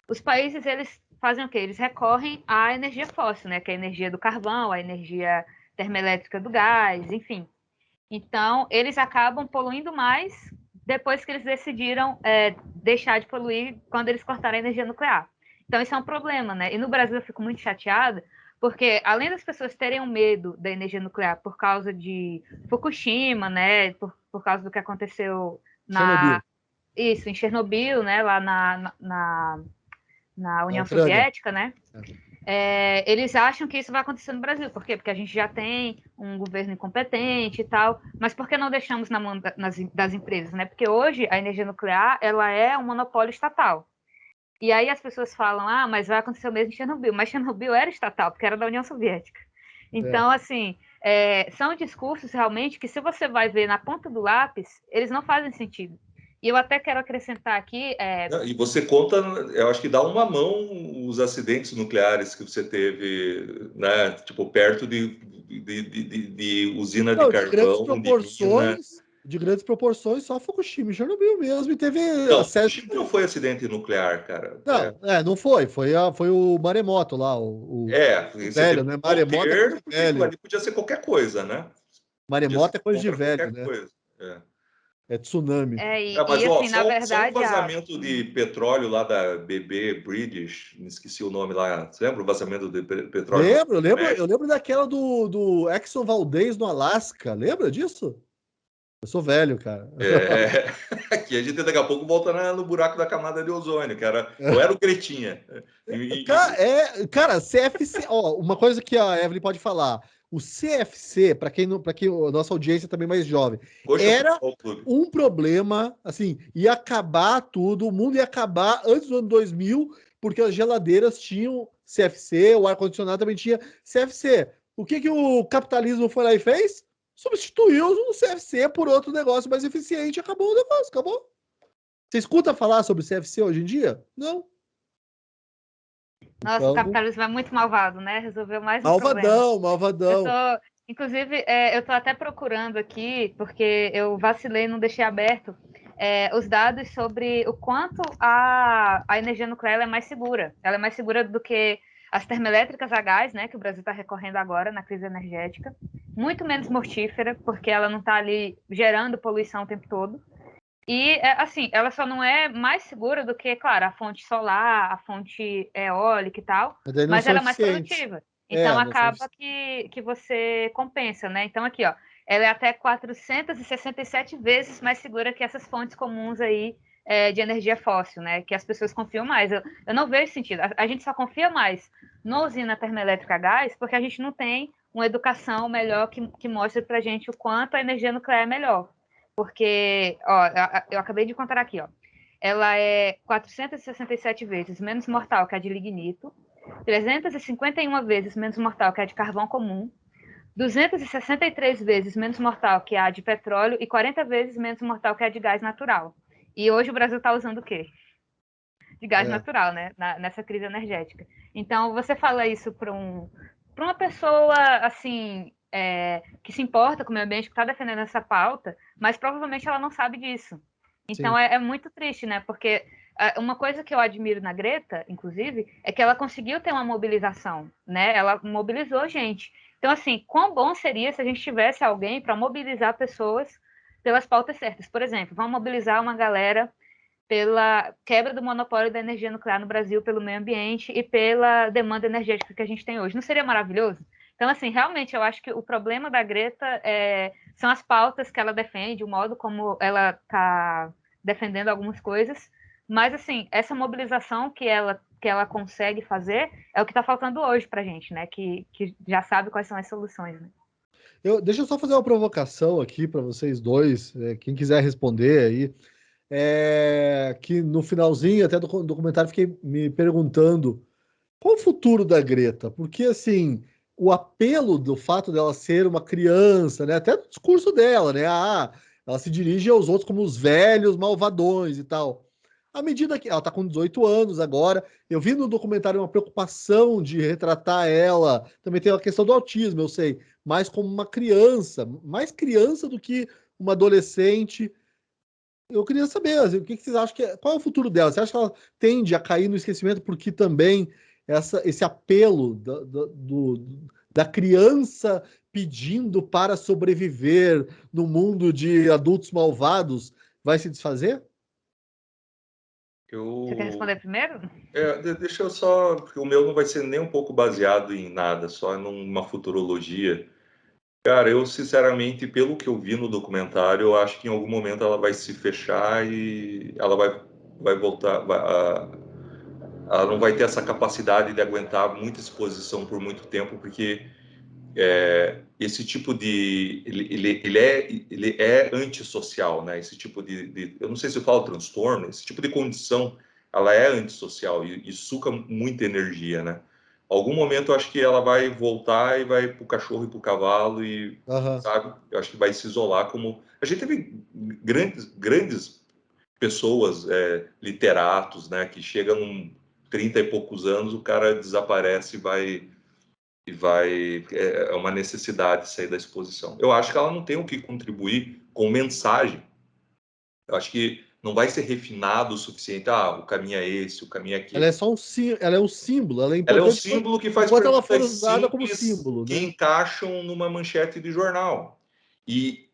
os países, eles fazem o quê? Eles recorrem à energia fóssil, né, que é a energia do carvão, a energia termoelétrica do gás, enfim. Então, eles acabam poluindo mais depois que eles decidiram deixar de poluir quando eles cortaram a energia nuclear. Então, isso é um problema, né? E no Brasil eu fico muito chateada, porque além das pessoas terem um medo da energia nuclear por causa de Fukushima, né? Por causa do que aconteceu em Chernobyl, né? Lá na União Soviética, né? Eles acham que isso vai acontecer no Brasil. Por quê? Porque a gente já tem um governo incompetente e tal. Mas por que não deixamos na mão das empresas, né? Porque hoje a energia nuclear, ela é um monopólio estatal. E aí as pessoas falam, mas vai acontecer o mesmo em Chernobyl. Mas Chernobyl era estatal, porque era da União Soviética. Então, assim, são discursos realmente que, se você vai ver na ponta do lápis, eles não fazem sentido. E eu até quero acrescentar aqui... E você conta, eu acho que dá uma mão os acidentes nucleares que você teve, né? Tipo, perto de usina de carvão, de grandes proporções, só Fukushima e Chernobyl mesmo, e teve acesso... Não foi acidente nuclear, cara. Não foi. Foi o maremoto lá, o velho, né? Maremoto é coisa de velho. Ali podia ser qualquer coisa, né? Maremoto é coisa de velho, né? Coisa. É tsunami. Mas, assim, na verdade, só um vazamento de petróleo lá da BB British, me esqueci o nome lá. Você lembra o vazamento de petróleo? Eu lembro daquela do Exxon Valdez no Alasca. Lembra disso? Eu sou velho, cara. Aqui a gente daqui a pouco volta no buraco da camada de ozônio, cara. Eu era o Cretinha. Cara, CFC, uma coisa que a Evelyn pode falar. O CFC, para quem a nossa audiência também mais jovem, era um problema, assim, ia acabar tudo, o mundo ia acabar antes do ano 2000, porque as geladeiras tinham CFC, o ar-condicionado também tinha CFC. O que o capitalismo foi lá e fez? Substituiu o CFC por outro negócio mais eficiente, acabou o negócio, acabou. Você escuta falar sobre CFC hoje em dia? Não. Nossa, o capitalismo é muito malvado, né? Resolveu mais um problema. Malvadão. Inclusive, eu estou até procurando aqui, porque eu vacilei, não deixei aberto, os dados sobre o quanto a energia nuclear é mais segura. Ela é mais segura do que as termoelétricas a gás, né, que o Brasil está recorrendo agora na crise energética. Muito menos mortífera, porque ela não está ali gerando poluição o tempo todo. E, assim, ela só não é mais segura do que, claro, a fonte solar, a fonte eólica e tal, mas ela é mais produtiva. Então, acaba que você compensa, né? Então, aqui, ó, ela é até 467 vezes mais segura que essas fontes comuns aí de energia fóssil, né? Que as pessoas confiam mais. Eu não vejo sentido. A gente só confia mais na usina termoelétrica a gás porque a gente não tem uma educação melhor que mostre pra gente o quanto a energia nuclear é melhor. Porque, eu acabei de contar aqui, ela é 467 vezes menos mortal que a de lignito, 351 vezes menos mortal que a de carvão comum, 263 vezes menos mortal que a de petróleo e 40 vezes menos mortal que a de gás natural. E hoje o Brasil está usando o quê? De gás natural, né? Nessa crise energética. Então, você fala isso para uma pessoa, assim... que se importa com o meio ambiente, que está defendendo essa pauta, mas provavelmente ela não sabe disso. Então é muito triste, né? Porque uma coisa que eu admiro na Greta, inclusive, é que ela conseguiu ter uma mobilização, né? Ela mobilizou gente. Então, assim, quão bom seria se a gente tivesse alguém para mobilizar pessoas pelas pautas certas. Por exemplo, vamos mobilizar uma galera pela quebra do monopólio da energia nuclear no Brasil, pelo meio ambiente e pela demanda energética que a gente tem hoje. Não seria maravilhoso? Então, assim, realmente, eu acho que o problema da Greta são as pautas que ela defende, o modo como ela está defendendo algumas coisas, mas, assim, essa mobilização que ela consegue fazer é o que está faltando hoje para a gente, né, que já sabe quais são as soluções, né? Deixa eu só fazer uma provocação aqui para vocês dois, quem quiser responder aí, que no finalzinho até do documentário fiquei me perguntando qual o futuro da Greta, porque, assim... o apelo do fato dela ser uma criança, né? Até no discurso dela, né? Ela se dirige aos outros como os velhos malvadões e tal. À medida que ela está com 18 anos agora, eu vi no documentário uma preocupação de retratar ela. Também tem a questão do autismo, eu sei, mais como uma criança, mais criança do que uma adolescente. Eu queria saber, assim, o que vocês acham qual é o futuro dela? Você acha que ela tende a cair no esquecimento porque também esse apelo da criança pedindo para sobreviver no mundo de adultos malvados vai se desfazer? Você quer responder primeiro? Deixa eu só, porque o meu não vai ser nem um pouco baseado em nada, só numa futurologia. Cara, eu sinceramente, pelo que eu vi no documentário, eu acho que em algum momento ela vai se fechar e ela vai voltar, ela não vai ter essa capacidade de aguentar muita exposição por muito tempo, porque esse tipo de ele é antissocial, né? Esse tipo eu não sei se eu falo transtorno, esse tipo de condição, ela é antissocial e suca muita energia, né? Algum momento eu acho que ela vai voltar e vai pro cachorro e pro cavalo e, sabe? Eu acho que vai se isolar como a gente teve grandes pessoas, literatos, né? Que chegam com 30 e poucos anos, o cara desaparece é uma necessidade sair da exposição. Eu acho que ela não tem o que contribuir com mensagem. Eu acho que não vai ser refinado o suficiente. O caminho é esse, o caminho é Ela é aquele. só ela é um símbolo, ela é Ela é um importante símbolo que faz enquanto ela for perguntas usada como simples símbolo, que né? encaixam numa manchete de jornal. E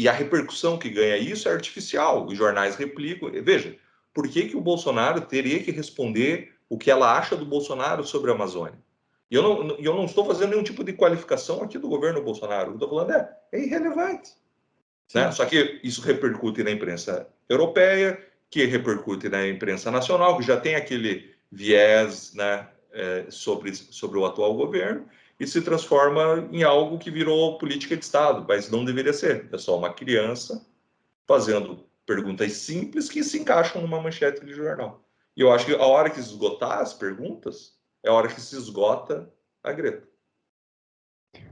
a repercussão que ganha isso é artificial. Os jornais replicam. Veja, por que o Bolsonaro teria que responder o que ela acha do Bolsonaro sobre a Amazônia? E eu não estou fazendo nenhum tipo de qualificação aqui do governo Bolsonaro. O que eu estou falando é irrelevante. Né? Só que isso repercute na imprensa europeia, que repercute na imprensa nacional, que já tem aquele viés, né, sobre o atual governo, e se transforma em algo que virou política de Estado, mas não deveria ser. É só uma criança fazendo perguntas simples que se encaixam numa manchete de jornal. E eu acho que a hora que se esgotar as perguntas, é a hora que se esgota a Greta.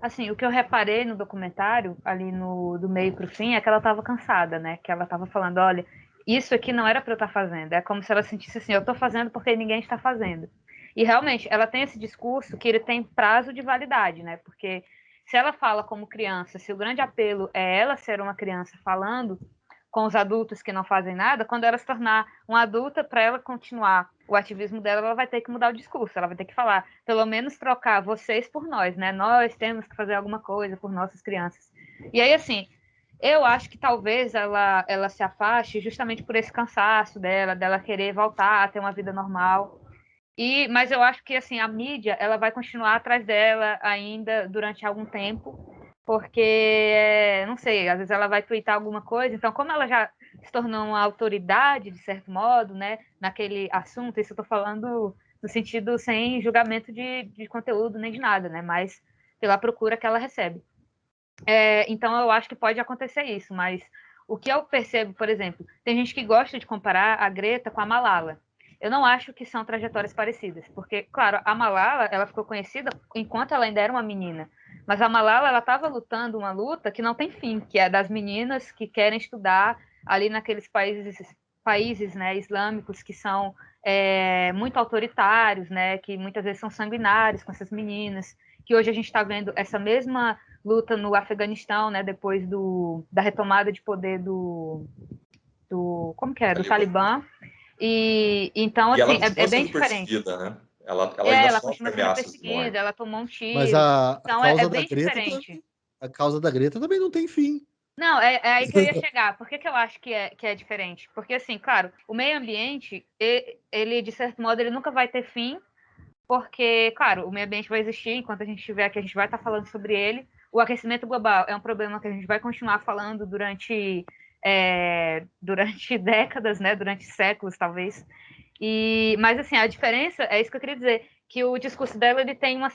Assim, o que eu reparei no documentário, ali do meio para o fim, é que ela estava cansada, né? Que ela estava falando, olha, isso aqui não era para eu estar fazendo. É como se ela sentisse assim, eu estou fazendo porque ninguém está fazendo. E realmente, ela tem esse discurso que ele tem prazo de validade, né? Porque se ela fala como criança, se o grande apelo é ela ser uma criança falando com os adultos que não fazem nada, quando ela se tornar uma adulta, para ela continuar o ativismo dela, ela vai ter que mudar o discurso, ela vai ter que falar, pelo menos trocar vocês por nós, né? Nós temos que fazer alguma coisa por nossas crianças. E aí, assim, eu acho que talvez ela se afaste justamente por esse cansaço dela querer voltar a ter uma vida normal. Mas eu acho que assim a mídia ela vai continuar atrás dela ainda durante algum tempo, porque não sei, às vezes ela vai twittar alguma coisa. Então, como ela já se tornou uma autoridade de certo modo, né, naquele assunto, isso eu estou falando no sentido sem julgamento de conteúdo nem de nada, né, mas pela procura que ela recebe. Então, eu acho que pode acontecer isso, mas o que eu percebo, por exemplo, tem gente que gosta de comparar a Greta com a Malala. Eu não acho que são trajetórias parecidas, porque, claro, a Malala, ela ficou conhecida enquanto ela ainda era uma menina, mas a Malala, ela estava lutando uma luta que não tem fim, que é das meninas que querem estudar ali naqueles países, né, islâmicos que são muito autoritários, né, que muitas vezes são sanguinários com essas meninas, que hoje a gente está vendo essa mesma luta no Afeganistão, né, depois da retomada de poder do como que é, do Talibã. E então, E ela assim, continua bem sendo diferente. perseguida, né? Ela ainda Ela sofre continua sendo ameaças de perseguida, morte. ela tomou um Mas tiro. a Então, causa da bem Greta diferente. a causa da Greta também não tem fim. Não, é aí que eu ia chegar. Por que eu acho que é diferente? Porque, assim, claro, o meio ambiente, ele, de certo modo, ele nunca vai ter fim, porque, claro, o meio ambiente vai existir enquanto a gente estiver aqui, a gente vai estar falando sobre ele. O aquecimento global é um problema que a gente vai continuar falando durante décadas, né? Durante séculos, talvez. Mas, assim, a diferença, é isso que eu queria dizer, que o discurso dela ele tem um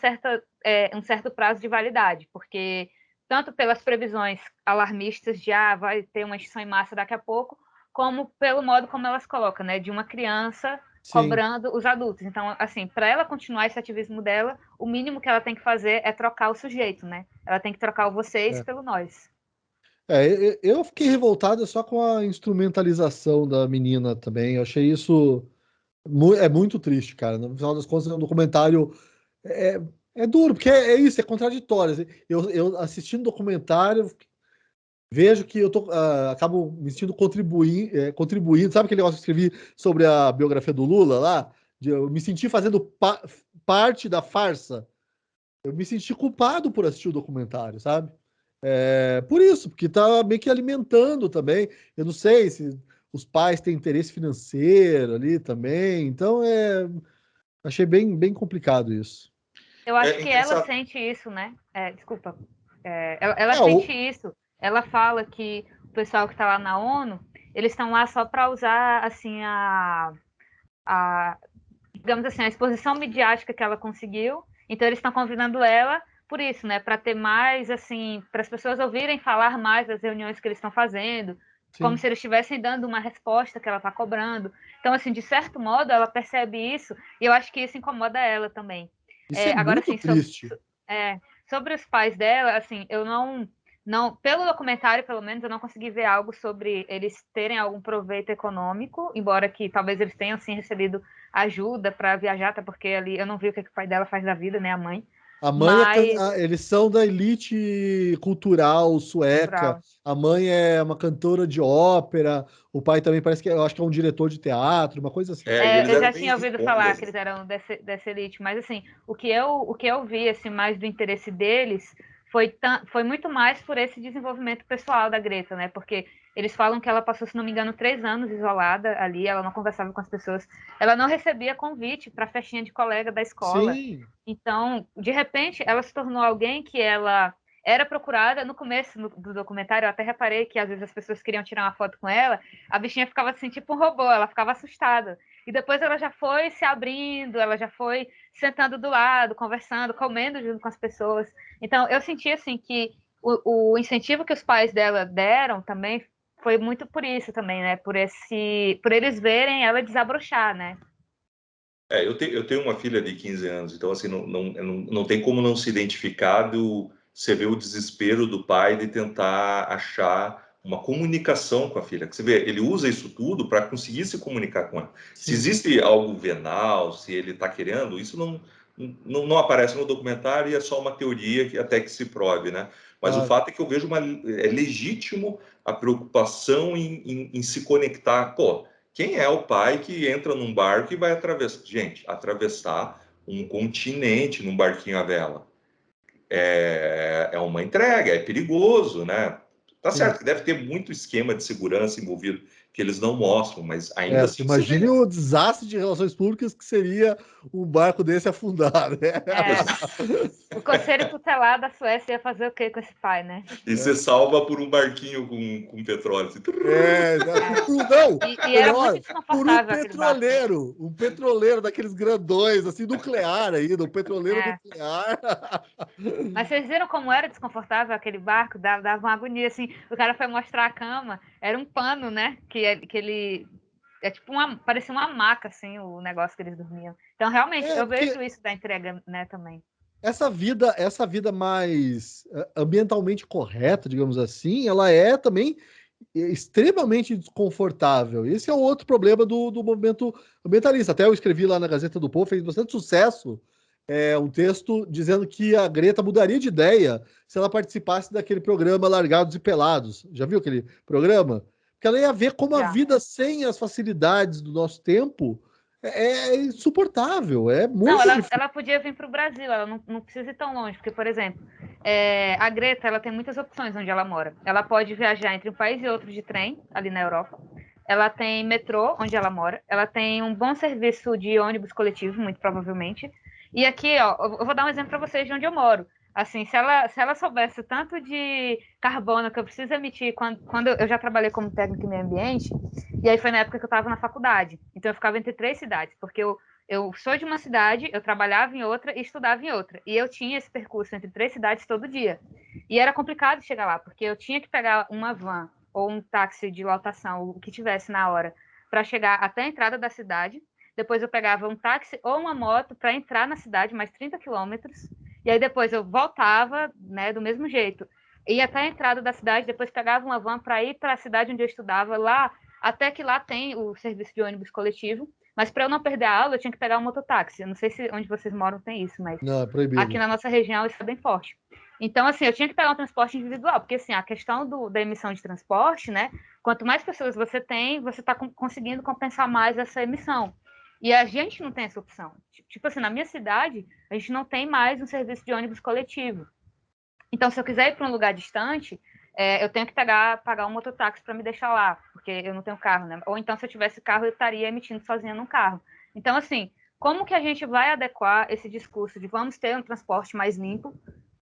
certo prazo de validade, porque tanto pelas previsões alarmistas de vai ter uma extinção em massa daqui a pouco, como pelo modo como elas colocam, né? De uma criança cobrando os adultos. Então, assim, para ela continuar esse ativismo dela, o mínimo que ela tem que fazer é trocar o sujeito, né? Ela tem que trocar o vocês pelo nós. Eu fiquei revoltado só com a instrumentalização da menina também. Eu achei isso muito triste, cara. No final das contas, o documentário é, é duro, porque é isso, é contraditório. Assim. Eu assistindo o documentário, vejo que acabo me sentindo contribuindo. Sabe aquele negócio que eu escrevi sobre a biografia do Lula lá? Eu me senti fazendo parte da farsa. Eu me senti culpado por assistir o documentário, sabe? Por isso, porque tá meio que alimentando também. Eu não sei se os pais têm interesse financeiro ali também. Então, achei bem complicado isso. Eu acho que ela Interessante. sente isso, né? Desculpa. Ela É, sente isso. Ela fala que o pessoal que está lá na ONU, eles estão lá só para usar, assim, digamos assim, a exposição midiática que ela conseguiu. Então, eles estão convidando ela por isso, né? Para ter mais, assim, para as pessoas ouvirem falar mais das reuniões que eles estão fazendo, como sim. se eles estivessem dando uma resposta que ela está cobrando. Então, assim, de certo modo, ela percebe isso, e eu acho que isso incomoda ela também. Isso é Agora, muito assim, triste. sobre os pais dela, assim, eu não, pelo documentário, pelo menos, eu não consegui ver algo sobre eles terem algum proveito econômico, embora que talvez eles tenham, sim, recebido ajuda para viajar, até porque ali eu não vi o que o pai dela faz da vida, né, a mãe. A mãe Mas, eles são da elite cultural sueca. cultural. A mãe é uma cantora de ópera. O pai também parece que eu acho que é um diretor de teatro, uma coisa assim. E eles Eu eram já bem tinha ouvido falar ricongas, que né? eles eram dessa elite, mas assim, o que eu vi assim, mais do interesse deles foi muito mais por esse desenvolvimento pessoal da Greta, né? Porque eles falam que ela passou, se não me engano, 3 anos isolada ali, ela não conversava com as pessoas, ela não recebia convite para festinha de colega da escola. Sim, Então, de repente, ela se tornou alguém que ela era procurada no começo do documentário. Eu até reparei que às vezes as pessoas queriam tirar uma foto com ela, a bichinha ficava assim, tipo um robô, ela ficava assustada. E depois ela já foi se abrindo, ela já foi sentando do lado, conversando, comendo junto com as pessoas. Então, eu senti assim que o incentivo que os pais dela deram também foi muito por isso também, né? Por eles verem ela desabrochar, né? Eu tenho uma filha de 15 anos, então assim, não tem como não se identificar você vê o desespero do pai de tentar achar uma comunicação com a filha. Você vê, ele usa isso tudo para conseguir se comunicar com ela. Se sim. existe algo venal, se ele está querendo, isso não aparece no documentário e é só uma teoria que até que se prove, né? Mas o Claro. fato é que eu vejo é legítimo a preocupação em se conectar. Pô, quem é o pai que entra num barco e vai atravessar? Gente, atravessar um continente num barquinho à vela é uma entrega, é perigoso, né? Tá Sim. certo que deve ter muito esquema de segurança envolvido que eles não mostram, mas ainda Você assim você imagine vê. o desastre de relações públicas que seria um barco desse afundar, né? O conselho tutelar da Suécia ia fazer o quê com esse pai, né? E você salva por um barquinho com petróleo. Assim. Não, E era muito melhor, por desconfortável aquele barco. um petroleiro daqueles grandões, assim, nuclear ainda, um petroleiro É. nuclear. Mas vocês viram como era desconfortável aquele barco? Dava uma agonia, assim. O cara foi mostrar a cama, era um pano, né? Que ele... tipo parecia uma maca, assim, o negócio que eles dormiam. Então, realmente, eu Porque vejo isso da entrega, né, também. essa vida mais ambientalmente correta, digamos assim, ela é também extremamente desconfortável. Esse é o outro problema do movimento ambientalista. Até eu escrevi lá na Gazeta do Povo, fez bastante sucesso, um texto dizendo que a Greta mudaria de ideia se ela participasse daquele programa Largados e Pelados. Já viu aquele programa? Porque ela ia ver como a Já. vida sem as facilidades do nosso tempo é insuportável, é Não, muito ela, difícil. ela podia vir para o Brasil, ela não precisa ir tão longe, porque, por exemplo, a Greta ela tem muitas opções onde ela mora. Ela pode viajar entre um país e outro de trem, ali na Europa. Ela tem metrô, onde ela mora. Ela tem um bom serviço de ônibus coletivo, muito provavelmente. E aqui, ó, eu vou dar um exemplo para vocês de onde eu moro. Assim, se ela soubesse o tanto de carbono que eu preciso emitir quando eu já trabalhei como técnico em meio ambiente, e aí foi na época que eu estava na faculdade. Então eu ficava entre 3 cidades, porque eu sou de uma cidade, eu trabalhava em outra e estudava em outra. E eu tinha esse percurso entre 3 cidades todo dia. E era complicado chegar lá, porque eu tinha que pegar uma van ou um táxi de lotação, o que tivesse na hora, para chegar até a entrada da cidade. Depois eu pegava um táxi ou uma moto para entrar na cidade, mais 30 quilômetros. E aí depois eu voltava, né, do mesmo jeito. ia até a entrada da cidade, depois pegava uma van para ir para a cidade onde eu estudava, lá, até que lá tem o serviço de ônibus coletivo, mas para eu não perder a aula, eu tinha que pegar um mototáxi. Eu não sei se onde vocês moram tem isso, mas Não, é aqui proibido. na nossa região isso é bem forte. Então, assim, eu tinha que pegar um transporte individual, porque, assim, a questão da emissão de transporte, né, quanto mais pessoas você tem, você está conseguindo compensar mais essa emissão. E a gente não tem essa opção. Tipo assim, na minha cidade, a gente não tem mais um serviço de ônibus coletivo. Então, se eu quiser ir para um lugar distante, eu tenho que pagar um mototáxi para me deixar lá, porque eu não tenho carro, né? Ou então, se eu tivesse carro, eu estaria emitindo sozinha num carro. Então, assim, como que a gente vai adequar esse discurso de vamos ter um transporte mais limpo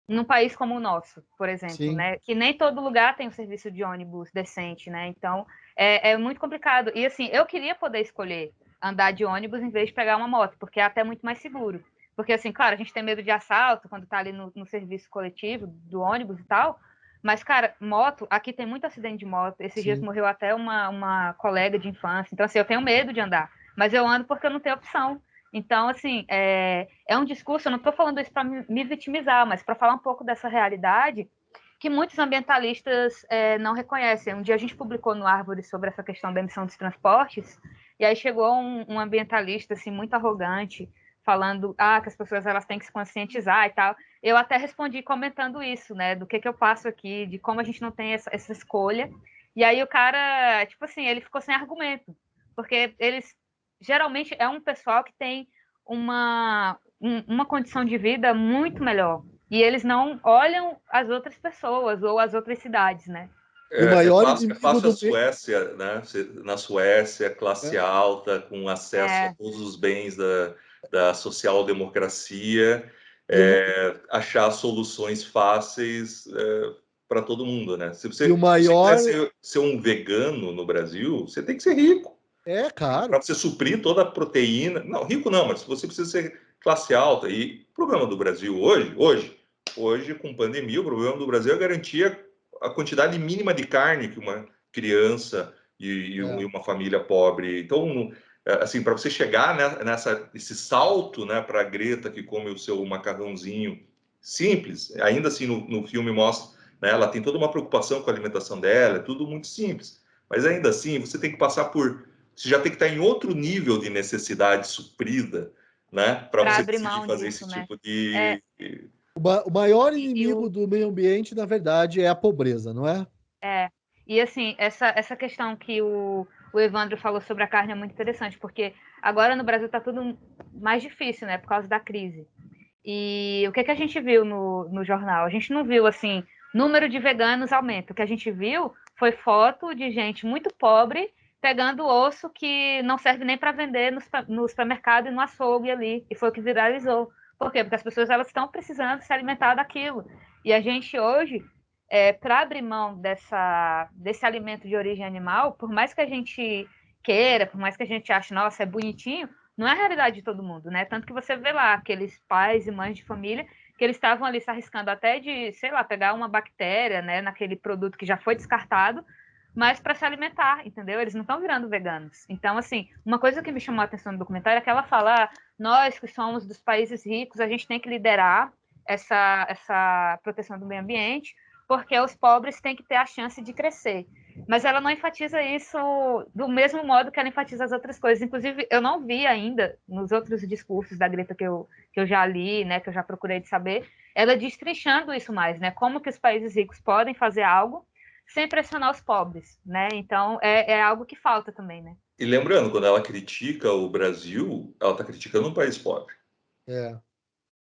num país como o nosso, por exemplo, Sim. né? Que nem todo lugar tem um serviço de ônibus decente, né? Então, é muito complicado. E, assim, eu queria poder escolher andar de ônibus em vez de pegar uma moto, porque é até muito mais seguro. Porque, assim, claro, a gente tem medo de assalto quando tá ali no serviço coletivo do ônibus e tal, mas, cara, moto, aqui tem muito acidente de moto. Esses dias Sim. morreu até uma colega de infância. Então, assim, eu tenho medo de andar, mas eu ando porque eu não tenho opção. Então, assim, é um discurso, eu não estou falando isso para me vitimizar, mas para falar um pouco dessa realidade que muitos ambientalistas não reconhecem. Um dia a gente publicou no Árvore sobre essa questão da emissão dos transportes, e aí chegou um ambientalista assim, muito arrogante, falando que as pessoas elas têm que se conscientizar e tal. Eu até respondi comentando isso, né, do que eu passo aqui, de como a gente não tem essa escolha. E aí o cara, tipo assim, ele ficou sem argumento, porque eles geralmente é um pessoal que tem uma condição de vida muito melhor. E eles não olham as outras pessoas ou as outras cidades, né? E o É maior fácil, é inimigo fácil a do meio. Suécia, né? Na Suécia, classe É, alta, com acesso a É, todos os bens da social-democracia, e, o, achar soluções fáceis para todo mundo, né? Se e o você quiser maior. ser um vegano no Brasil, você tem que ser rico. É Para caro. você suprir toda a proteína. Não, rico não, mas você precisa ser classe alta. E o problema do Brasil hoje, com pandemia, o problema do Brasil é garantir a quantidade mínima de carne que uma criança e É. uma família pobre. Então, assim, para você chegar esse salto, né, para a Greta que come o seu macarrãozinho simples, ainda assim no filme mostra, né, ela tem toda uma preocupação com a alimentação dela, é tudo muito simples. Mas ainda assim, você tem que passar por você já tem que estar em outro nível de necessidade suprida, né, para para você abrir decidir mão fazer esse disso, né? tipo É, O maior e inimigo do meio ambiente, na verdade, é a pobreza, não é? é, e assim, essa questão que o Evandro falou sobre a carne é muito interessante, porque agora no Brasil está tudo mais difícil, né, por causa da crise. E o que a gente viu no jornal? A gente não viu, assim, número de veganos aumenta. O que a gente viu foi foto de gente muito pobre pegando osso que não serve nem para vender no supermercado e no açougue ali. E foi o que viralizou. Por quê? Porque as pessoas elas estão precisando se alimentar daquilo. E a gente hoje, para abrir mão desse alimento de origem animal, por mais que a gente queira, por mais que a gente ache, nossa, é bonitinho, não é a realidade de todo mundo, né? Tanto que você vê lá aqueles pais e mães de família que eles estavam ali se arriscando até de, sei lá, pegar uma bactéria, né, naquele produto que já foi descartado, mas para se alimentar, entendeu? Eles não estão virando veganos. Então, assim, uma coisa que me chamou a atenção no documentário é que ela fala, nós que somos dos países ricos, a gente tem que liderar essa proteção do meio ambiente, porque os pobres têm que ter a chance de crescer. Mas ela não enfatiza isso do mesmo modo que ela enfatiza as outras coisas. Inclusive, eu não vi ainda, nos outros discursos da Greta que eu já li, né, que eu já procurei de saber, ela destrinchando isso mais, né? Como que os países ricos podem fazer algo sem pressionar os pobres, né? Então, é algo que falta também, né? e lembrando, quando ela critica o Brasil, ela está criticando um país pobre. É.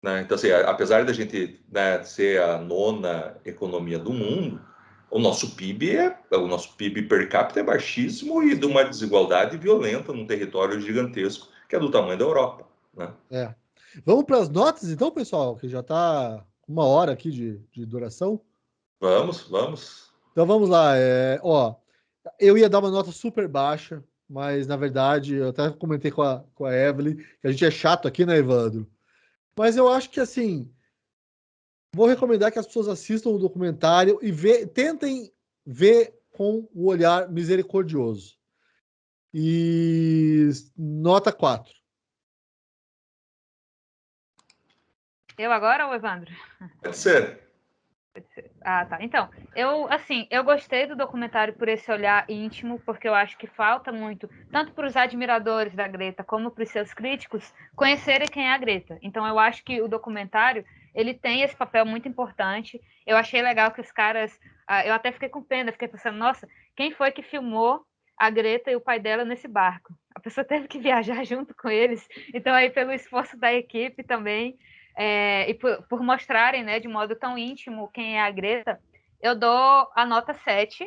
Né? Então, assim, apesar da gente, né, ser a nona economia do mundo, o nosso PIB per capita é baixíssimo e de uma desigualdade violenta num território gigantesco que é do tamanho da Europa. Né? É. Vamos para as notas, então, pessoal, que já está 1 hora aqui de duração. Vamos, vamos. Então vamos lá. Ó, eu ia dar uma nota super baixa, mas na verdade eu até comentei com a Evelyn que a gente é chato aqui, né, Evandro? Mas eu acho que assim, vou recomendar que as pessoas assistam o documentário e tentem ver com o olhar misericordioso. E nota 4. Eu agora ou Evandro? Pode ser. Ah, tá. Então, eu gostei do documentário por esse olhar íntimo, porque eu acho que falta muito, tanto para os admiradores da Greta como para os seus críticos, conhecerem quem é a Greta. Então, eu acho que o documentário, ele tem esse papel muito importante. Eu achei legal que os caras... eu até fiquei com pena, fiquei pensando, nossa, quem foi que filmou a Greta e o pai dela nesse barco? A pessoa teve que viajar junto com eles. Então, aí, pelo esforço da equipe também... e por mostrarem, né, de modo tão íntimo quem é a Greta, eu dou a nota 7,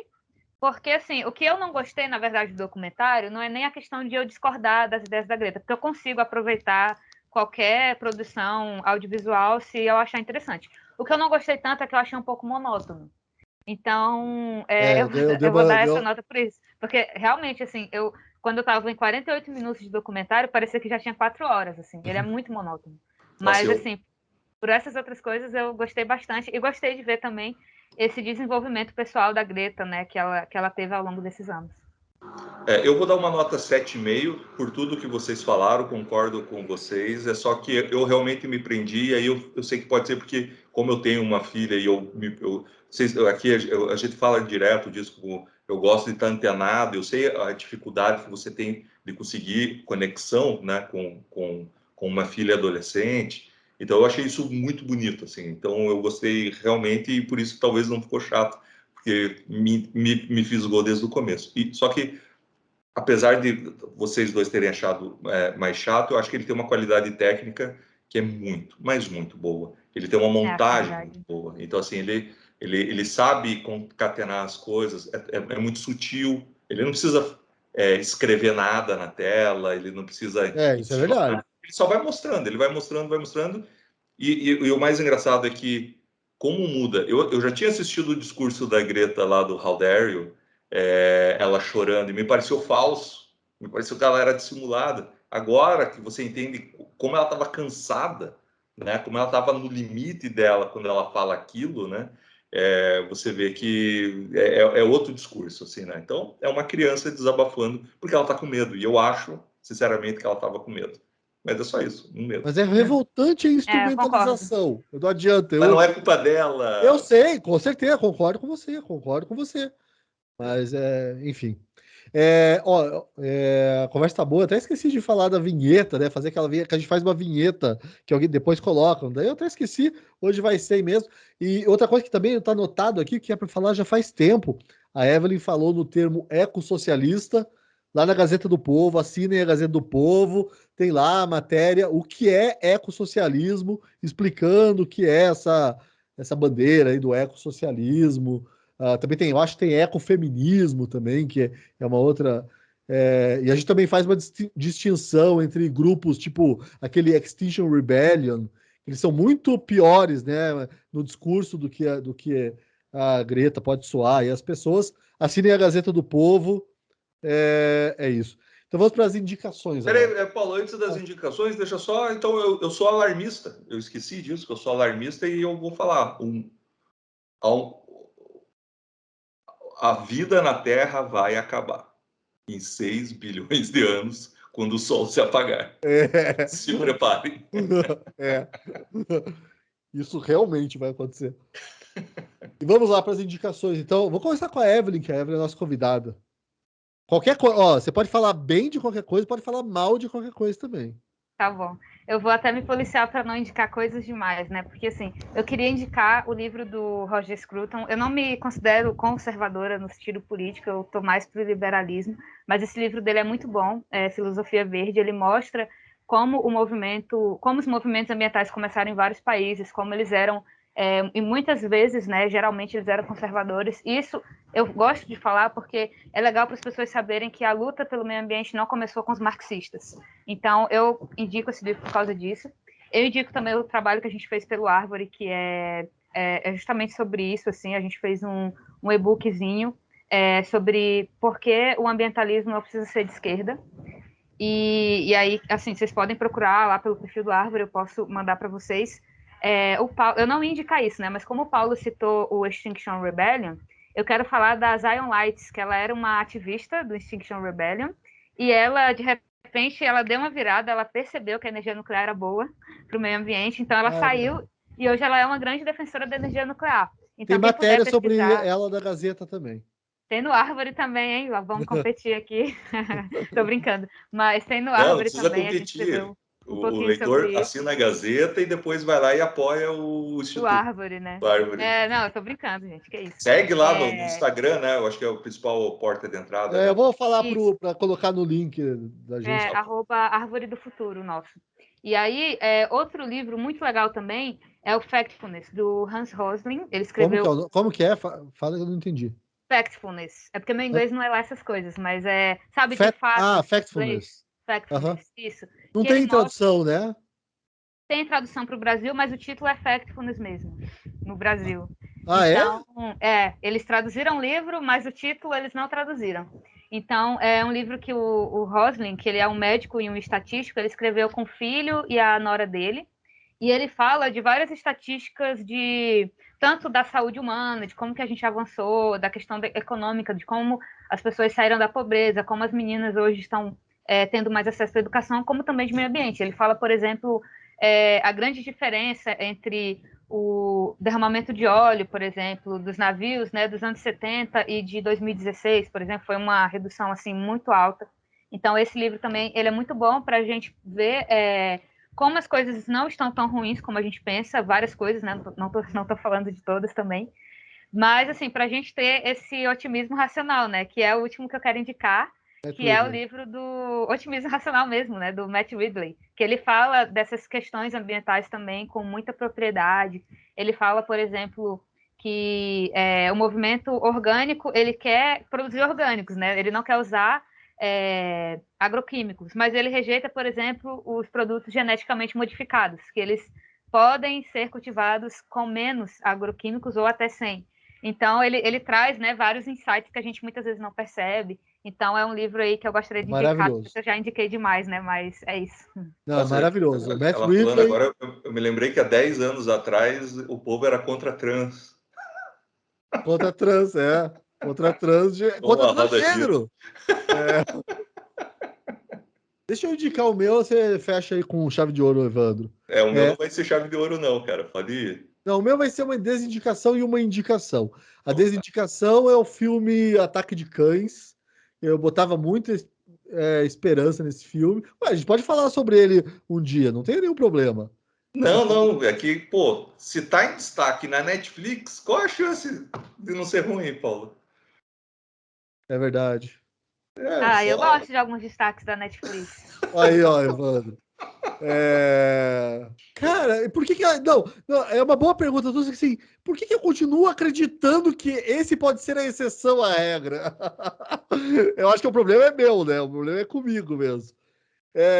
porque, assim, o que eu não gostei, na verdade, do documentário não é nem a questão de eu discordar das ideias da Greta, porque eu consigo aproveitar qualquer produção audiovisual se eu achar interessante. O que eu não gostei tanto é que eu achei um pouco monótono. Então, eu vou dar essa nota por isso. Porque, realmente, assim, quando eu estava em 48 minutos de documentário, parecia que já tinha 4 horas, assim. Ele é muito monótono. Mas, assim, por essas outras coisas, eu gostei bastante. E gostei de ver também esse desenvolvimento pessoal da Greta, né, que ela teve ao longo desses anos. Eu vou dar uma nota 7,5 por tudo que vocês falaram, concordo com vocês. É só que eu realmente me prendi, aí eu sei que pode ser porque, como eu tenho uma filha e aqui a gente fala direto disso, eu gosto de estar antenado, eu sei a dificuldade que você tem de conseguir conexão, né, com uma filha adolescente. Então eu achei isso muito bonito, assim. Então eu gostei realmente e por isso talvez não ficou chato, porque me fisgou desde o começo. Só que apesar de vocês dois terem achado mais chato, eu acho que ele tem uma qualidade técnica que é muito, mas muito boa. Ele tem uma montagem muito boa. Então, assim, ele sabe concatenar as coisas, é muito sutil. Ele não precisa escrever nada na tela, ele não precisa... Isso é verdade. Ele só vai mostrando, ele vai mostrando, vai mostrando. E o mais engraçado é que, como muda... Eu já tinha assistido o discurso da Greta lá do How Dare You, ela chorando, e me pareceu falso, me pareceu que ela era dissimulada. Agora que você entende como ela estava cansada, né, como ela estava no limite dela quando ela fala aquilo, né, você vê que é outro discurso, assim, né? Então, é uma criança desabafando porque ela está com medo, e eu acho, sinceramente, que ela estava com medo. Mas é só isso, um medo. Mas é revoltante a instrumentalização. Não adianta. Mas não é culpa dela. Eu sei, com certeza, concordo com você. Mas, enfim. A conversa tá boa. Até esqueci de falar da vinheta, né? Fazer aquela vinheta, que a gente faz uma vinheta que alguém depois coloca. Daí eu até esqueci. Hoje vai ser mesmo. E outra coisa que também está anotado aqui, que é para falar já faz tempo. A Evelyn falou no termo ecossocialista, lá na Gazeta do Povo. Assinem a Gazeta do Povo. Tem lá a matéria, o que é ecossocialismo, explicando o que é essa bandeira aí do ecossocialismo. Também tem, eu acho que tem ecofeminismo também, que é uma outra. E a gente também faz uma distinção entre grupos tipo aquele Extinction Rebellion, eles são muito piores, né, no discurso do que a Greta pode soar. E as pessoas assinem a Gazeta do Povo, é isso. Então vamos para as indicações. Peraí, Paulo, antes das indicações, deixa só. Então, eu sou alarmista. Eu esqueci disso, que eu sou alarmista e eu vou falar. A vida na Terra vai acabar em 6 bilhões de anos, quando o Sol se apagar. Se preparem. Isso realmente vai acontecer. E vamos lá para as indicações. Então, vou começar com a Evelyn, que a Evelyn é a nossa convidada. Qualquer coisa, você pode falar bem de qualquer coisa, pode falar mal de qualquer coisa também. Tá bom. Eu vou até me policiar para não indicar coisas demais, né? Porque, assim, eu queria indicar o livro do Roger Scruton. Eu não me considero conservadora no sentido político, eu tô mais pro liberalismo, mas esse livro dele é muito bom, Filosofia Verde. Ele mostra como os movimentos ambientais começaram em vários países, como eles eram, e muitas vezes, né, geralmente eles eram conservadores. Isso eu gosto de falar porque é legal para as pessoas saberem que a luta pelo meio ambiente não começou com os marxistas. Então, eu indico esse livro por causa disso. Eu indico também o trabalho que a gente fez pelo Árvore, que é justamente sobre isso. Assim, a gente fez um e-bookzinho sobre por que o ambientalismo não precisa ser de esquerda. E aí, assim, vocês podem procurar lá pelo perfil do Árvore, eu posso mandar para vocês. Eu não ia indicar isso, né? Mas como o Paulo citou o Extinction Rebellion, eu quero falar da Zion Lights, que ela era uma ativista do Extinction Rebellion, e ela, de repente, ela deu uma virada, ela percebeu que a energia nuclear era boa para o meio ambiente, então ela saiu, e hoje ela é uma grande defensora da energia nuclear. Tem matéria sobre ela da Gazeta também. Tem no Árvore também, hein? Vamos competir aqui. Tô brincando. Mas tem no Árvore também. Competir. A gente escreveu o leitor assina a Gazeta e depois vai lá e apoia o Instituto. O Árvore, né? Árvore. Não, eu tô brincando, gente. Que isso? Segue lá no Instagram, né? Eu acho que é o principal porta de entrada. Eu vou falar para colocar no link da gente. @Árvore do Futuro, nosso. E aí, outro livro muito legal também é o Factfulness, do Hans Rosling. Ele escreveu... Como que é? Fala que eu não entendi. Factfulness. É porque meu inglês não é lá essas coisas, mas sabe de fato... Factfulness. Factfulness, isso. Não tem tradução, né? Tem tradução para o Brasil, mas o título é Factfulness mesmo, no Brasil. Então, eles traduziram o livro, mas o título eles não traduziram. Então, é um livro que o Rosling, que ele é um médico e um estatístico, ele escreveu com o filho e a nora dele, e ele fala de várias estatísticas tanto da saúde humana, de como que a gente avançou, da questão econômica, de como as pessoas saíram da pobreza, como as meninas hoje estão tendo mais acesso à educação, como também de meio ambiente. Ele fala, por exemplo, a grande diferença entre o derramamento de óleo, por exemplo, dos navios, né, dos anos 70 e de 2016, por exemplo, foi uma redução assim muito alta. Então, esse livro também ele é muito bom para a gente ver como as coisas não estão tão ruins como a gente pensa, várias coisas, né? Não tô falando de todas também, mas assim, para a gente ter esse otimismo racional, né? Que é o último que eu quero indicar, que é o livro do Otimismo Racional mesmo, né, do Matt Ridley, que ele fala dessas questões ambientais também com muita propriedade. Ele fala, por exemplo, que o movimento orgânico, ele quer produzir orgânicos, né, ele não quer usar agroquímicos, mas ele rejeita, por exemplo, os produtos geneticamente modificados, que eles podem ser cultivados com menos agroquímicos ou até sem. Então, ele traz, né, vários insights que a gente muitas vezes não percebe. Então, é um livro aí que eu gostaria de indicar. Eu já indiquei demais, né? Mas é isso. Não, é maravilhoso. Ela falando agora, eu me lembrei que há 10 anos atrás o povo era contra trans. Contra trans, Contra transgênero. Deixa eu indicar o meu, você fecha aí com chave de ouro, Evandro. O meu não vai ser chave de ouro, não, cara. Pode ir. Não, o meu vai ser uma desindicação e uma indicação. A desindicação é o filme Ataque de Cães. Eu botava muita esperança nesse filme. Ué, a gente pode falar sobre ele um dia, não tem nenhum problema. Não. É que, pô, se tá em destaque na Netflix, qual a chance de não ser ruim, Paulo? É verdade. Eu gosto de alguns destaques da Netflix. Aí, ó, Evandro. Cara, por que não, é uma boa pergunta. Assim, por que eu continuo acreditando que esse pode ser a exceção à regra? Eu acho que o problema é meu, né? O problema é comigo mesmo.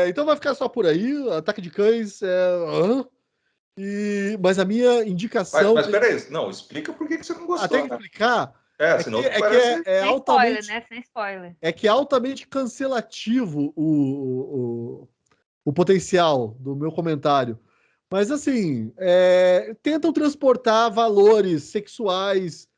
Então vai ficar só por aí. Ataque de Cães. Mas a minha indicação. Mas peraí, não, explica por que você não gostou. Tem que explicar. Senão é sem altamente. Spoiler, né? Sem spoiler. É que é altamente cancelativo o potencial do meu comentário. Mas, assim, tentam transportar valores sexuais,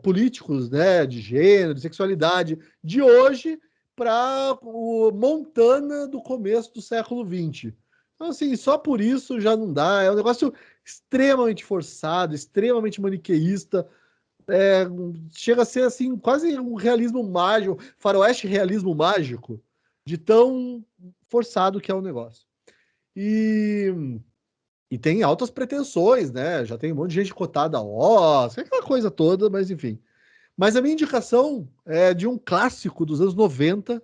políticos, né, de gênero, de sexualidade, de hoje para o Montana do começo do século XX. Então, assim, só por isso já não dá. É um negócio extremamente forçado, extremamente maniqueísta. Chega a ser, assim, quase um realismo mágico, faroeste realismo mágico, de tão forçado que é o negócio. E tem altas pretensões, né? Já tem um monte de gente cotada a Oscar, aquela coisa toda, mas enfim. Mas a minha indicação é de um clássico dos anos 90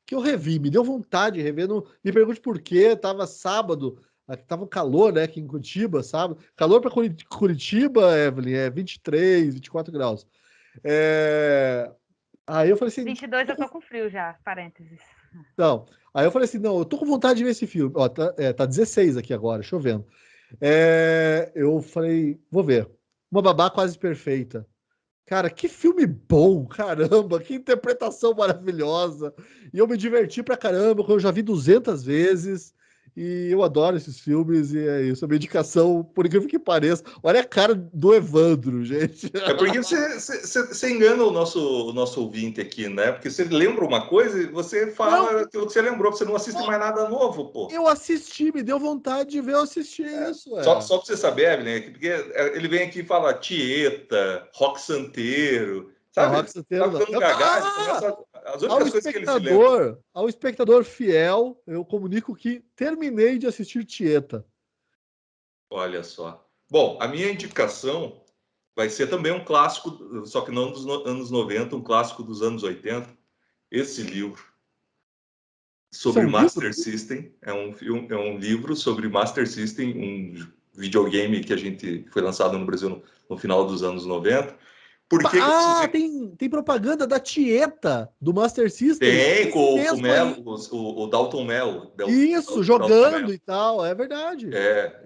que eu revi, me deu vontade de rever. Não me pergunte por quê, tava sábado, tava um calor, né, aqui em Curitiba, sábado. Calor para Curitiba, Evelyn, 23, 24 graus. Aí eu falei assim... 22 eu tô com frio já, parênteses. Então, aí eu falei assim, não, eu tô com vontade de ver esse filme. Ó, tá 16 aqui agora, chovendo. Eu falei, vou ver. Uma Babá Quase Perfeita. Cara, que filme bom, caramba, que interpretação maravilhosa. E eu me diverti pra caramba, eu já vi 200 vezes. E eu adoro esses filmes, e é isso. A minha indicação, por incrível que pareça, olha a cara do Evandro, gente. É porque você engana o nosso ouvinte aqui, né? Porque você lembra uma coisa e você fala que você lembrou, você não assiste mais nada novo, pô. Eu assisti, me deu vontade de ver eu assistir isso. Só pra você saber, Evelyn, porque ele vem aqui e fala Tieta, Rock Santeiro, sabe? Rock Santeiro Tá ficando gagado, começa as únicas coisas que ele se lembra. Ao espectador fiel, eu comunico que terminei de assistir Tieta. Olha só. Bom, a minha indicação vai ser também um clássico, só que não dos anos 90, um clássico dos anos 80. Esse livro sobre Master System é um livro sobre Master System, um videogame que foi lançado no Brasil no final dos anos 90. Tem propaganda da Tieta do Master System. Tem, com o Mello, o Dalton Mello. Isso, jogando e tal, é verdade.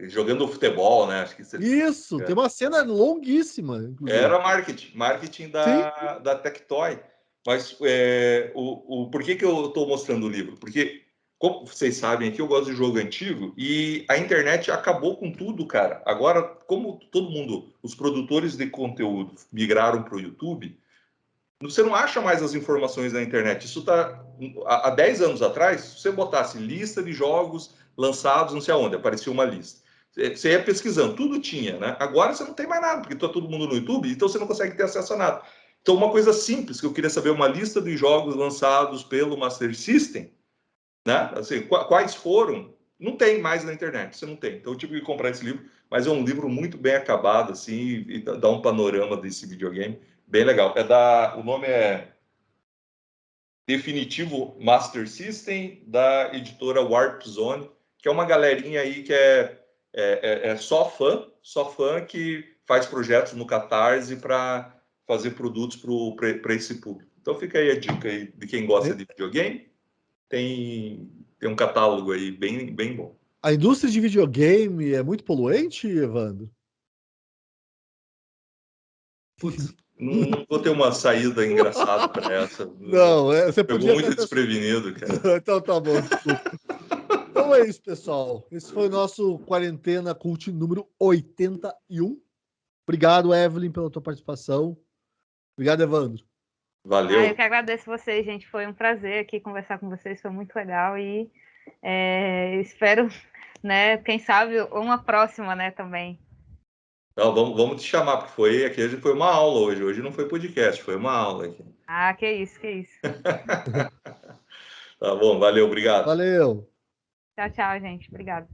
Jogando futebol, né? Acho que isso, tem uma cena longuíssima. Inclusive. Era marketing da Tectoy. Mas por que eu estou mostrando o livro? Porque, como vocês sabem aqui, eu gosto de jogo antigo e a internet acabou com tudo, cara. Agora, como todo mundo, os produtores de conteúdo migraram para o YouTube, você não acha mais as informações na internet. Isso tá há 10 anos atrás, se você botasse lista de jogos lançados, não sei aonde, aparecia uma lista. Você ia pesquisando, tudo tinha, né? Agora você não tem mais nada, porque está todo mundo no YouTube, então você não consegue ter acesso a nada. Então, uma coisa simples que eu queria saber, uma lista de jogos lançados pelo Master System, né? Assim, quais foram? Não tem mais na internet, você não tem. Então, eu tive que comprar esse livro, mas é um livro muito bem acabado, assim, e dá um panorama desse videogame bem legal. O nome é Definitivo Master System, da editora Warp Zone, que é uma galerinha aí que é só fã que faz projetos no Catarse para fazer produtos para esse público. Então fica aí a dica aí de quem gosta de videogame. Tem um catálogo aí bem bom. A indústria de videogame é muito poluente, Evandro? Putz, não vou ter uma saída engraçada para essa. Não, você pegou podia muito desprevenido, cara. Então tá bom, desculpa. Então é isso, pessoal. Esse foi o nosso Quarentena Cult número 81. Obrigado, Evelyn, pela tua participação. Obrigado, Evandro. Valeu. Eu que agradeço vocês, gente. Foi um prazer aqui conversar com vocês. Foi muito legal e espero, né, quem sabe, uma próxima, né, também. Não, vamos te chamar, porque aqui foi uma aula hoje. Hoje não foi podcast, foi uma aula aqui. Que isso. Tá bom, valeu, obrigado. Valeu. Tchau, gente. Obrigado.